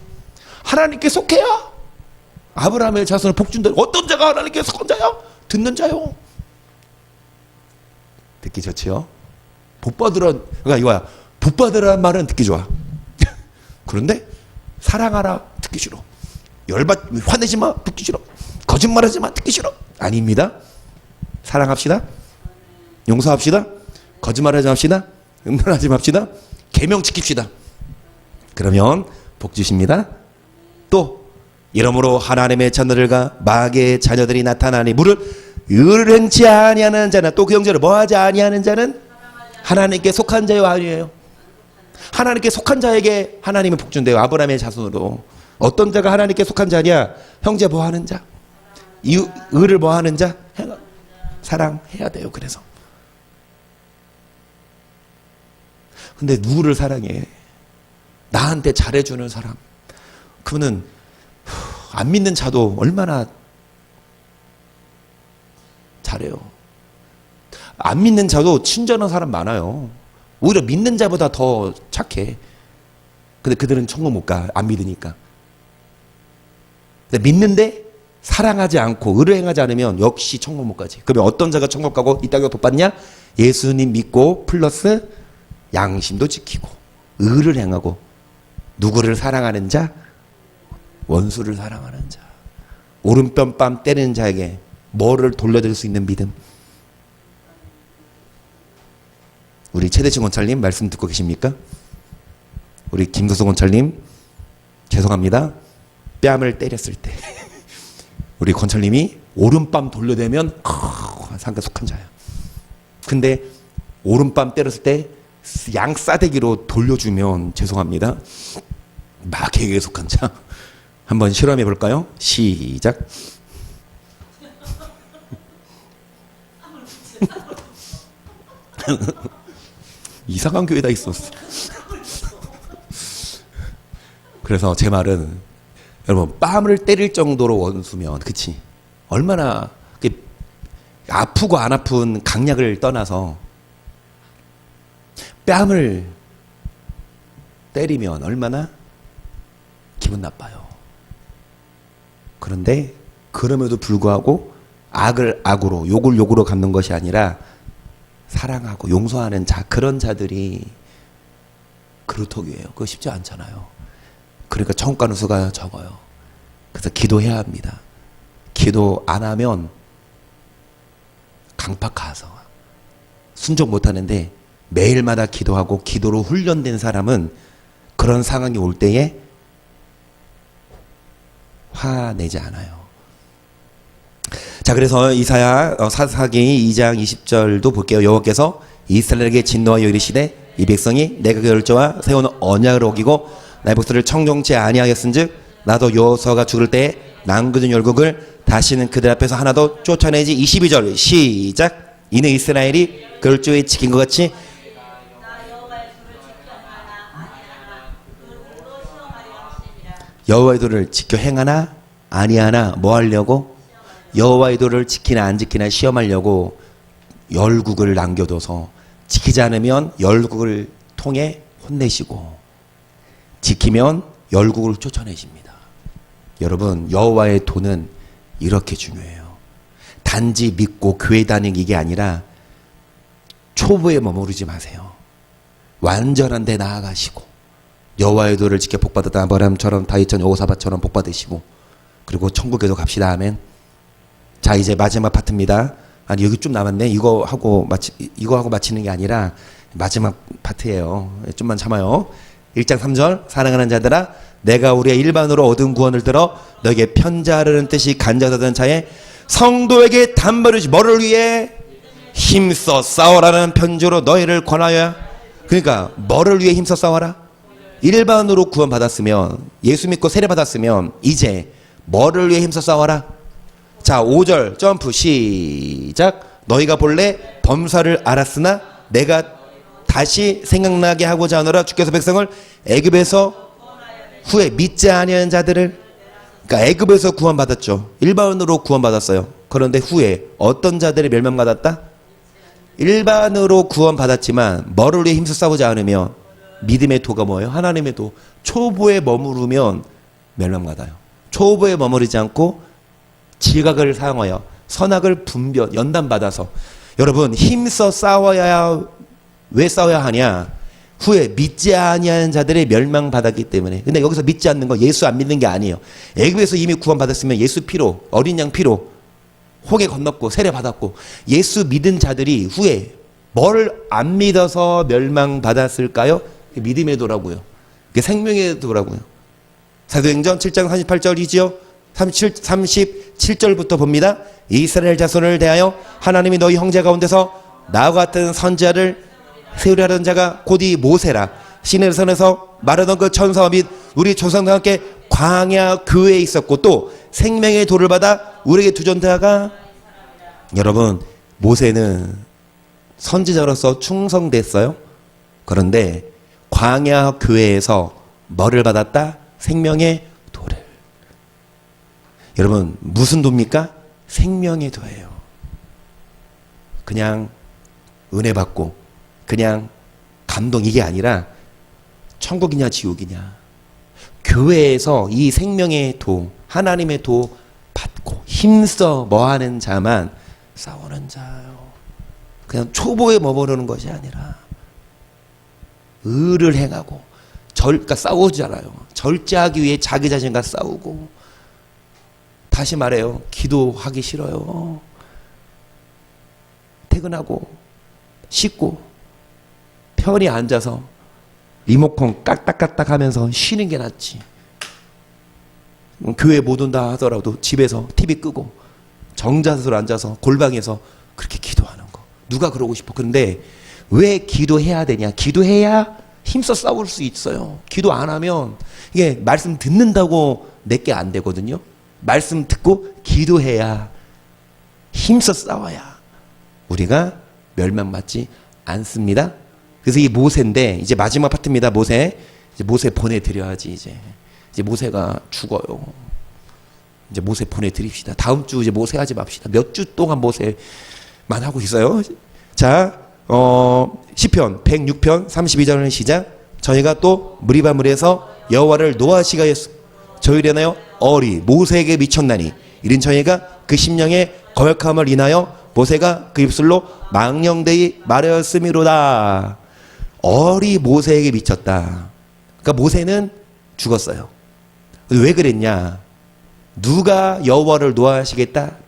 하나님께 속해야 아브라함의 자손을 복 준다. 어떤 자가 하나님께 속한 자야? 듣는 자요. 듣기 좋지요. 복 받으라. 그러니까 이거야. 복 받으라는 말은 듣기 좋아. 그런데 사랑하라. 듣기 싫어. 화내지 마. 듣기 싫어. 거짓말하지 마. 듣기 싫어. 아닙니다. 사랑합시다. 용서합시다. 거짓말하지 맙시다. 음란하지 맙시다. 계명 지킵시다. 그러면 복 주십니다. 또 이러므로 하나님의 자녀들과 마귀의 자녀들이 나타나니 무릇 의를 행치 아니하는 자는, 또 그 형제를 뭐하지 아니하는 자는 하나님께 속한 자요 아니에요. 하나님께 속한 자에게 하나님은 복 준대요. 아브라함의 자손으로. 어떤 자가 하나님께 속한 자냐? 형제 뭐하는 자, 의를 뭐하는 자, 사랑해야 돼요. 그래서 근데 누구를 사랑해? 나한테 잘해주는 사람. 그러면 안 믿는 자도 얼마나 잘해요. 안 믿는 자도 친절한 사람 많아요. 오히려 믿는 자보다 더 착해. 근데 그들은 천국 못 가. 안 믿으니까. 근데 믿는데 사랑하지 않고 의를 행하지 않으면 역시 천국 못 가지. 그러면 어떤 자가 천국 가고 이 땅에 복 받냐? 예수님 믿고 플러스 양심도 지키고 의를 행하고 누구를 사랑하는 자? 원수를 사랑하는 자. 오른편 뺨 때리는 자에게 뭐를 돌려줄 수 있는 믿음. 우리 최대식 원찰님 말씀 듣고 계십니까? 우리 김도석 원찰님 죄송합니다. 뺨을 때렸을 때 우리 권찰님이 오른뺨 돌려대면 상가 속한 자야. 근데 오른뺨 때렸을 때 양싸대기로 돌려주면 죄송합니다. 마귀에게 속한 자. 한번 실험해 볼까요? 시작. 이상한 교회다 있었어. 그래서 제 말은 여러분 뺨을 때릴 정도로 원수면 그치? 얼마나 아프고 안 아픈 강약을 떠나서 뺨을 때리면 얼마나 기분 나빠요. 그런데 그럼에도 불구하고 악을 악으로 욕을 욕으로 갚는 것이 아니라 사랑하고 용서하는 자, 그런 자들이 그루터기예요. 그거 쉽지 않잖아요. 그러니까 천국 가는 수가 적어요. 그래서 기도해야 합니다. 기도 안 하면 강팍 가서 순종 못 하는데 매일마다 기도하고 기도로 훈련된 사람은 그런 상황이 올 때에 화내지 않아요. 자, 그래서 이사야 사사기 2장 20절도 볼게요. 여호와께서 이스라엘에게 진노하여 이르시되 이 백성이 내가 결조와 세운 언약을 어기고 나의 백성을 청종치 아니하였은즉 나도 여호수아가 죽을 때에 남겨둔 열국을 다시는 그들 앞에서 하나도 쫓아내지. 22절 시작. 이는 이스라엘이 결조에 지킨 것 같이 여호와의 도를 지켜 행하나 아니하나 뭐 하려고? 여호와의 도를 지키나 안 지키나 시험하려고 열국을 남겨둬서 지키지 않으면 열국을 통해 혼내시고 지키면 열국을 쫓아내십니다. 여러분, 여호와의 도는 이렇게 중요해요. 단지 믿고 교회 다니는 게 아니라 초보에 머무르지 마세요. 완전한 데 나아가시고 여호와의 도를 지켜 복받았다 아브라함처럼 다윗처럼 여호사밧처럼 복받으시고 그리고 천국에도 갑시다. 아멘. 자, 이제 마지막 파트입니다. 아니, 여기 좀 남았네. 이거 하고 마치는 게 아니라 마지막 파트예요. 좀만 참아요. 1장 3절 사랑하는 자들아 내가 우리의 일반으로 얻은 구원을 들어 너에게 편지하려는 뜻이 간절하던 차에 성도에게 담보를 주 뭐를 위해 힘써 싸워라는 편지로 너희를 권하여. 그러니까 뭐를 위해 힘써 싸워라? 일반으로 구원 받았으면 예수 믿고 세례 받았으면 이제 뭐를 위해 힘써 싸워라? 자, 5절 점프 시작. 너희가 본래 범사를 알았으나 내가 다시 생각나게 하고자 하노라. 주께서 백성을 애굽에서 후에 믿지 아니하는 자들을, 그러니까 애굽에서 구원받았죠. 일반으로 구원받았어요. 그런데 후에 어떤 자들이 멸망받았다? 일반으로 구원받았지만 뭐를 위해 힘써 싸우지 않으면 믿음의 도가 뭐예요? 하나님의 도. 초보에 머무르면 멸망받아요. 초보에 머무르지 않고 지각을 사용하여 선악을 분별 연단받아서. 여러분, 힘써 싸워야, 왜 싸워야 하냐? 후에 믿지 아니하는 자들의 멸망받았기 때문에. 근데 여기서 믿지 않는 거 예수 안 믿는 게 아니에요. 애굽에서 이미 구원받았으면 예수 피로, 어린 양 피로 홍해 건넜고 세례 받았고, 예수 믿은 자들이 후에 뭘 안 믿어서 멸망받았을까요? 믿음의 도라고요. 그게 생명의 도라고요. 사도행전 7장 38절이지요. 37절부터 봅니다. 이스라엘 자손을 대하여 하나님이 너희 형제 가운데서 나와 같은 선지자를 세우려 하던 자가 곧이 모세라. 시내산에서 말하던 그 천사와 및 우리 조상과 함께 광야 교회에 있었고 또 생명의 도를 받아 우리에게 두전자가. 여러분, 모세는 선지자로서 충성됐어요. 그런데 광야 교회에서 뭐를 받았다? 생명의 도를. 여러분, 무슨 도입니까? 생명의 도예요. 그냥 은혜 받고 그냥 감동, 이게 아니라 천국이냐 지옥이냐. 교회에서 이 생명의 도, 하나님의 도 받고 힘써 뭐하는 자만 싸우는 자요. 그냥 초보에 머무르는 것이 아니라 의를 행하고 그러니까 싸우잖아요. 절제하기 위해 자기 자신과 싸우고. 다시 말해요. 기도하기 싫어요. 퇴근하고 씻고 편히 앉아서 리모컨 깍딱깍딱 하면서 쉬는 게 낫지. 교회 못 온다 하더라도 집에서 TV 끄고 정자세로 앉아서 골방에서 그렇게 기도하는 거. 누가 그러고 싶어. 그런데 왜 기도해야 되냐? 기도해야 힘써 싸울 수 있어요. 기도 안 하면 이게 말씀 듣는다고 내게 안 되거든요. 말씀 듣고 기도해야, 힘써 싸워야 우리가 멸망받지 않습니다. 그래서 이 모세인데 이제 마지막 파트입니다. 모세. 이제 모세 보내드려야지. 이제 모세가 죽어요. 이제 모세 보내드립시다. 다음 주 이제 모세 하지 맙시다. 몇 주 동안 모세만 하고 있어요. 자, 시편 106편 32절은 시작. 저희가 또 무리바물에서 여호와를 노하시가 저희려나요? 어리 모세에게 미쳤나니 이른 저희가 그 심령의 거역함을 인하여 모세가 그 입술로 망령되이 말하였음이로다. 어리 모세에게 미쳤다. 그러니까 모세는 죽었어요. 왜 그랬냐? 누가 여호와를 노하시겠다?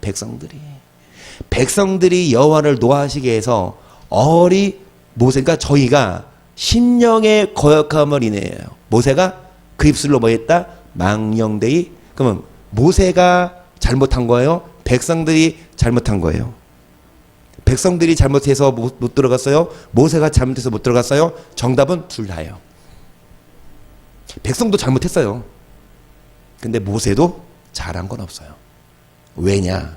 백성들이 여호와를 노하시게 해서 어리 모세, 그러니까 저희가 심령의 거역함을 인해요. 모세가 그 입술로 뭐 했다? 망령되이. 그러면 모세가 잘못한 거예요? 백성들이 잘못한 거예요? 백성들이 잘못해서 못 들어갔어요? 모세가 잘못해서 못 들어갔어요? 정답은 둘 다예요. 백성도 잘못했어요. 근데 모세도 잘한 건 없어요. 왜냐?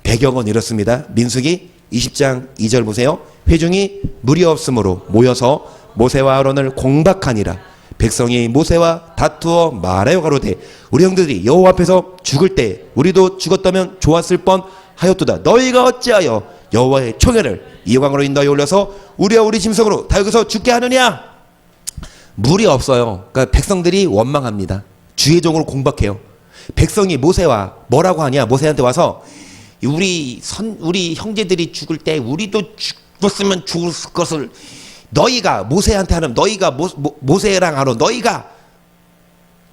배경은 이렇습니다. 민수기 20장 2절 보세요. 회중이 무리 없으므로 모여서 모세와 아론을 공박하니라. 백성이 모세와 다투어 말하여 가로되 우리 형들이 여호와 앞에서 죽을 때 우리도 죽었다면 좋았을 뻔하였도다. 너희가 어찌하여 여호와의 총회를 이방으로 인도하여 올려서 우리와 우리 짐승으로 다 여기서 죽게 하느냐? 물이 없어요. 그러니까 백성들이 원망합니다. 주의 종으로 공박해요. 백성이 모세와 뭐라고 하냐? 모세한테 와서 우리 형제들이 죽을 때 우리도 죽었으면 죽을 것을 너희가 모세한테 하는 너희가 모세랑 하러 너희가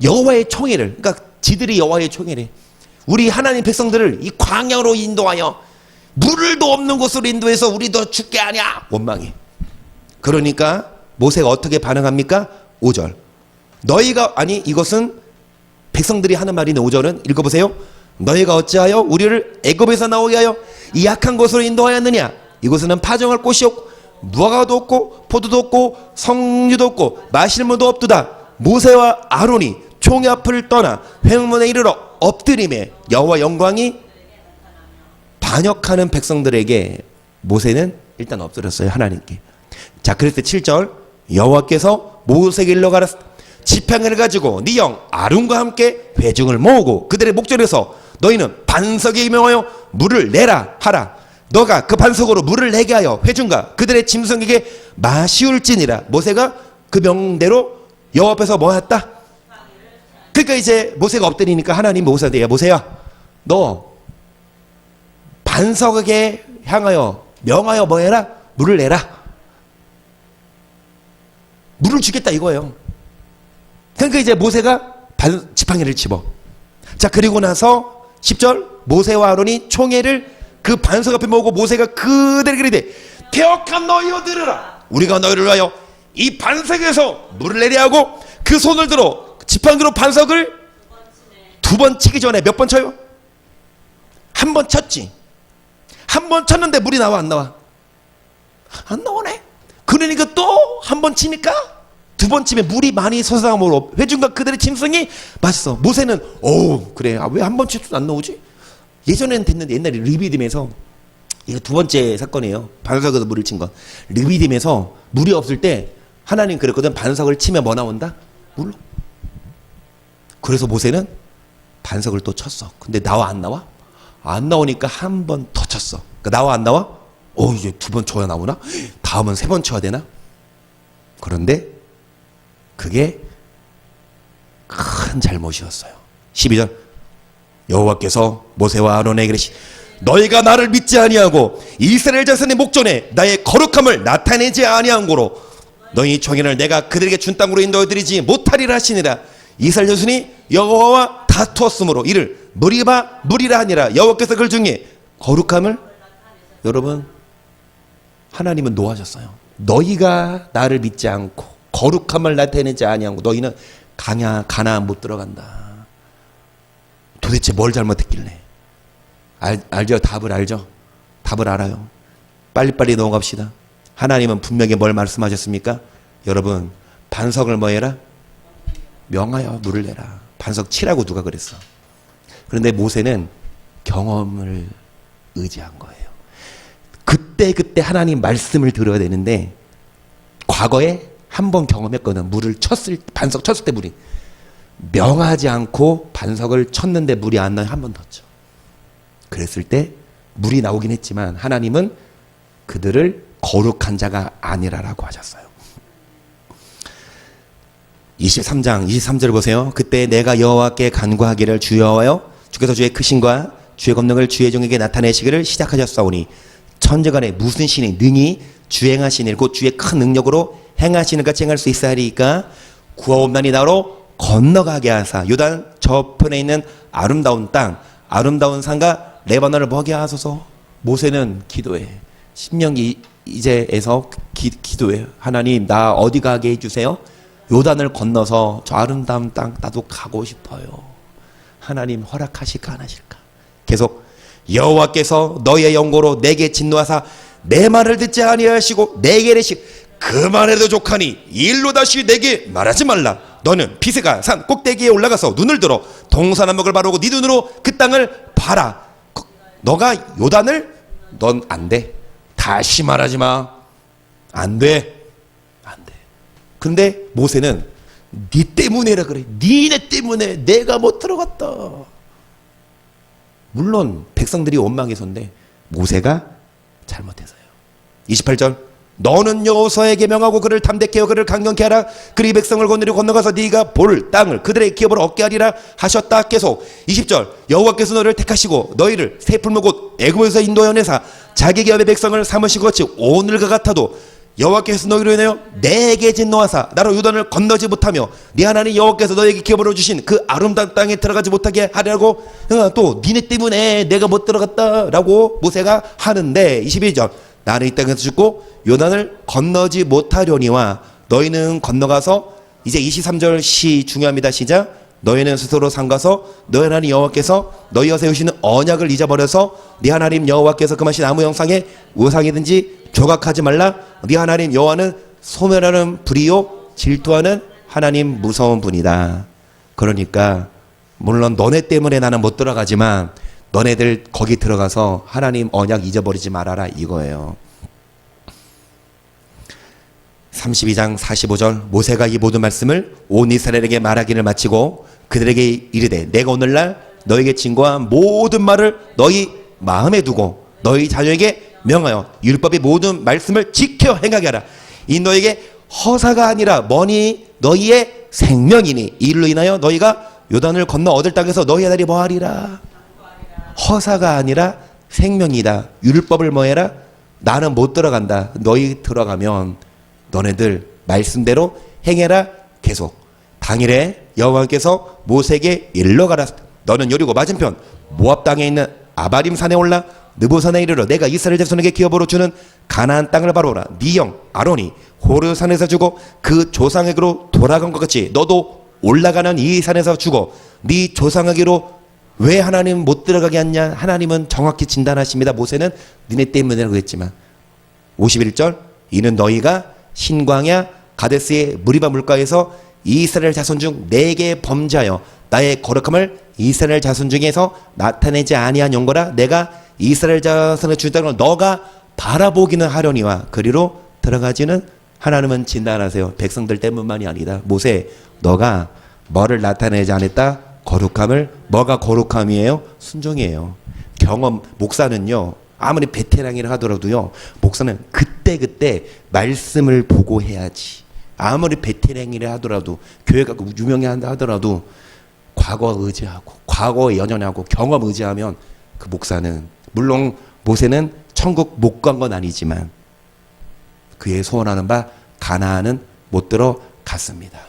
여호와의 총회를 그러니까 지들이 여호와의 총회를 우리 하나님 백성들을 이 광야로 인도하여 물도 없는 곳으로 인도해서 우리도 죽게 하냐 원망해. 그러니까 모세가 어떻게 반응합니까? 5절 너희가 아니 이것은 백성들이 하는 말인 5절은 읽어보세요. 너희가 어찌하여 우리를 애굽에서 나오게 하여 이 약한 곳으로 인도하였느냐? 이곳에는 파종할 곳이 없고 무화과도 없고 포도도 없고 석류도 없고 마실 물도 없도다. 모세와 아론이 총회 앞을 떠나 회문에 이르러 엎드림에 여호와 영광이 반역하는 백성들에게 모세는 일단 엎드렸어요. 하나님께. 자 그랬을 때 7절 여호와께서 모세에게 일러 가라사 지팡이를 가지고 네 형 아론과 함께 회중을 모으고 그들의 목전에서 너희는 반석에 임명하여 물을 내라 하라. 너가 그 반석으로 물을 내게 하여 회중과 그들의 짐승에게 마시울지니라. 모세가 그 명대로 여호와 앞에서 뭐 했다? 그러니까 이제 모세가 엎드리니까 하나님 모세한테 야 모세야 너 반석에게 향하여 명하여 뭐 해라? 물을 내라. 물을 주겠다 이거예요. 그러니까 이제 모세가 지팡이를 집어. 자 그리고 나서 10절 모세와 아론이 총회를 그 반석 앞에 모으고 모세가 그들에게 이르되 태역한 너희여 들으라. 우리가 너희를 위하여 이 반석에서 물을 내려 하고 그 손을 들어 지팡이로 반석을 2번 치기 전에 몇 번 쳐요? 1번 쳤지. 1번 쳤는데 물이 나와 안 나와? 안 나오네. 그러니까 또 1번 치니까 2번 치면 물이 많이 솟아나므로 회중과 그들의 짐승이 마셨어. 모세는 그래 왜 1번 쳐도 안 나오지? 예전에는 됐는데 옛날에 르비딤에서 이거 2번째 사건이에요. 반석에서 물을 친 건. 르비딤에서 물이 없을 때 하나님 그랬거든. 반석을 치면 뭐 나온다? 물. 그래서 모세는 반석을 또 쳤어. 근데 나와 안 나와? 안 나오니까 1번 더 쳤어. 그러니까 나와 안 나와? 이제 2번 쳐야 나오나? 다음은 3번 쳐야 되나? 그런데 그게 큰 잘못이었어요. 12절 여호와께서 모세와 아론에게 이르시 너희가 나를 믿지 아니하고 이스라엘 자손의 목전에 나의 거룩함을 나타내지 아니한 고로 너희 총회를 내가 그들에게 준 땅으로 인도해 드리지 못하리라 하시니라. 이스라엘 자손이 여호와와 다투었으므로 이를 무리라 하니라. 여호와께서 그 중에 거룩함을 여러분 하나님은 노하셨어요. 너희가 나를 믿지 않고 거룩함을 나타내지 아니하고 너희는 가나안 못 들어간다. 도대체 뭘 잘못했길래? 알죠? 답을 알죠? 답을 알아요. 빨리빨리 넘어갑시다. 하나님은 분명히 뭘 말씀하셨습니까? 여러분 반석을 뭐 해라? 명하여 물을 내라. 반석 치라고 누가 그랬어? 그런데 모세는 경험을 의지한 거예요. 그때 하나님 말씀을 들어야 되는데 과거에 한 번 경험했거든. 반석 쳤을 때 물이 명하지 않고 반석을 쳤는데 물이 안 나요. 한 번 더 쳐. 그랬을 때 물이 나오긴 했지만 하나님은 그들을 거룩한 자가 아니라라고 하셨어요. 23장 23절 보세요. 그때 내가 여호와께 간구하기를 주 여호와여 주께서 주의 크신과 주의 권능을 주의 종에게 나타내시기를 시작하셨사오니 천지간에 무슨 신이 능히 주행하신 일 곧 주의 큰 능력으로 행하시는 같이 행할 수 있사리이까 구하옵나니 나로 건너가게 하사 요단 저편에 있는 아름다운 땅 아름다운 산과 레바논을 보게 하소서. 모세는 기도해. 신명기 이제에서 기도해. 하나님 나 어디 가게 해주세요. 요단을 건너서 저 아름다운 땅 나도 가고 싶어요. 하나님 허락하실까 안 하실까? 계속 여호와께서 너의 영고로 내게 진노하사 내 말을 듣지 아니하시고 내게 이르시고 그만해도 족하니 일로 다시 내게 말하지 말라. 너는 피스가 산 꼭대기에 올라가서 눈을 들어 동서남북을 바라보고 네 눈으로 그 땅을 봐라. 너가 요단을 넌 안 돼. 다시 말하지 마. 안 돼. 안 돼. 근데 모세는 네 때문에라 그래. 니네 때문에 내가 못 들어갔다. 물론 백성들이 원망해서인데 모세가 잘못해서요. 28절 너는 여호수아에게 명하고 그를 담대케 하여 그를 강경케 하라. 그리 백성을 건너려 건너가서 네가 볼 땅을 그들의 기업으로 얻게 하리라 하셨다. 계속 20절 여호와께서 너를 택하시고 너희를 새 풀무 곧 애굽에서 인도하여 내사 자기 기업의 백성을 삼으신 것 같이 오늘과 같아도 여호와께서 너희로 인하여 내게 진노하사 나로 요단을 건너지 못하며 네 하나님 여호와께서 너에게 기업으로 주신 그 아름다운 땅에 들어가지 못하게 하려고 또 니네 때문에 내가 못 들어갔다라고 모세가 하는데 22절 나는 이 땅에서 죽고 요단을 건너지 못하려니와 너희는 건너가서 이제 23절 시 중요합니다. 시작. 너희는 스스로 삼가서 너희 하나님 여호와께서 너희와 세우시는 언약을 잊어버려서 네 하나님 여호와께서 금하신 아무 형상의 우상이든지 조각하지 말라. 네 하나님 여호와는 소멸하는 불이요 질투하는 하나님 무서운 분이다. 그러니까 물론 너네 때문에 나는 못 들어가지만 너네들 거기 들어가서 하나님 언약 잊어버리지 말아라 이거예요. 32장 45절 모세가 이 모든 말씀을 온 이스라엘에게 말하기를 마치고 그들에게 이르되 내가 오늘날 너에게 증거한 모든 말을 너희 마음에 두고 너희 자녀에게 명하여 율법의 모든 말씀을 지켜 행하게 하라. 이 너에게 허사가 아니라 뭐니 너희의 생명이니 이로 인하여 너희가 요단을 건너 얻을 땅에서 너희 아들이 뭐하리라. 허사가 아니라 생명이다. 율법을 뭐해라. 나는 못 들어간다. 너희 들어가면 너네들 말씀대로 행해라. 계속 당일에 여호와께서 모세에게 일러가라. 너는 여리고 맞은편 모압 땅에 있는 아바림 산에 올라 느보산에 이르러 내가 이스라엘 자손에게 기업으로 주는 가나안 땅을 바라보라. 네 형 아론이 호르 산에서 죽어 그 조상에게로 돌아간 것 같이 너도 올라가는 이 산에서 죽어 네 조상에게로 왜 하나님 못 들어가게 했냐. 하나님은 정확히 진단하십니다. 모세는 니네 때문이라고 했지만 51절 이는 너희가 신광야 가데스의 무리바 물가에서 이스라엘 자손 중 내게 범죄하여 나의 거룩함을 이스라엘 자손 중에서 나타내지 아니한 영거라. 내가 이스라엘 자손의 주는 땅을 너가 바라보기는 하려니와 그리로 들어가지는 하나님은 진단하세요. 백성들 때문만이 아니다. 모세 너가 뭐를 나타내지 않았다. 거룩함을. 뭐가 거룩함이에요? 순종이에요. 경험. 목사는요 아무리 베테랑이라 하더라도요 목사는 그때그때 말씀을 보고 해야지. 아무리 베테랑이라 하더라도 교회가 유명해 하더라도 과거 의지하고 과거에 연연하고 경험 의지하면 그 목사는 물론 모세는 천국 못 간 건 아니지만 그의 소원하는 바 가나안은 못 들어갔습니다.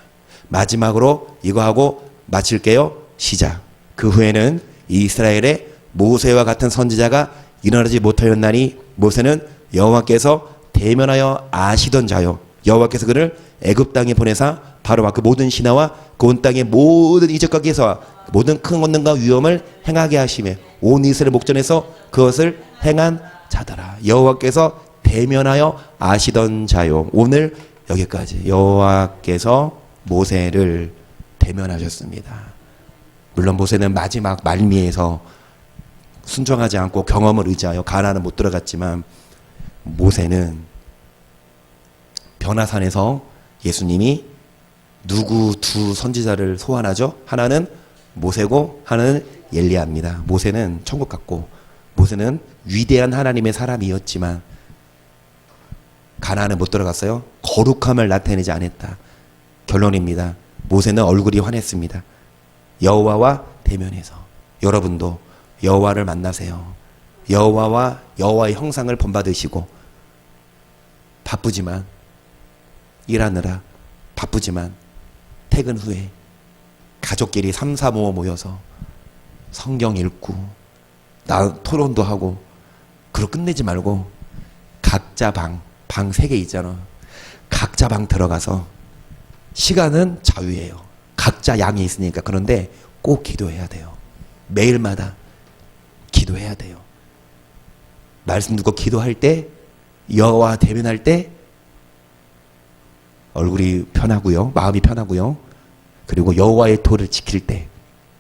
마지막으로 이거 하고 마칠게요. 시작. 그 후에는 이스라엘의 모세와 같은 선지자가 일어나지 못하였나니 모세는 여호와께서 대면하여 아시던 자요 여호와께서 그를 애굽 땅에 보내사 바로와 그 모든 신하와 그 온 땅의 모든 이적과 기사와 모든 큰 권능과 위엄을 행하게 하시며 온 이스라엘 목전에서 그것을 행한 자더라. 여호와께서 대면하여 아시던 자요. 오늘 여기까지 여호와께서 모세를 대면하셨습니다. 물론 모세는 마지막 말미에서 순종하지 않고 경험을 의지하여 가나안은 못 들어갔지만 모세는 변화산에서 예수님이 누구 두 선지자를 소환하죠? 하나는 모세고 하나는 엘리야입니다. 모세는 천국 갔고 모세는 위대한 하나님의 사람이었지만 가나안은 못 들어갔어요. 거룩함을 나타내지 않았다. 결론입니다. 모세는 얼굴이 환했습니다. 여호와와 대면해서 여러분도 여호와를 만나세요. 여호와와 여호와의 형상을 본받으시고 바쁘지만 일하느라 바쁘지만 퇴근 후에 가족끼리 3, 4, 5 모여서 성경 읽고 토론도 하고 그러고 끝내지 말고 각자 방 3개 있잖아. 각자 방 들어가서 시간은 자유예요. 각자 양이 있으니까. 그런데 꼭 기도해야 돼요. 매일마다 기도해야 돼요. 말씀 듣고 기도할 때 여호와 대면할 때 얼굴이 편하고요. 마음이 편하고요. 그리고 여호와의 도를 지킬 때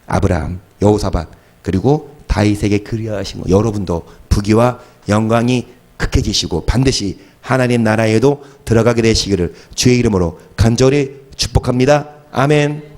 아브라함, 여호사밧 그리고 다윗에게 그리하신 거 여러분도 부귀와 영광이 극해지시고 반드시 하나님 나라에도 들어가게 되시기를 주의 이름으로 간절히 축복합니다. 아멘.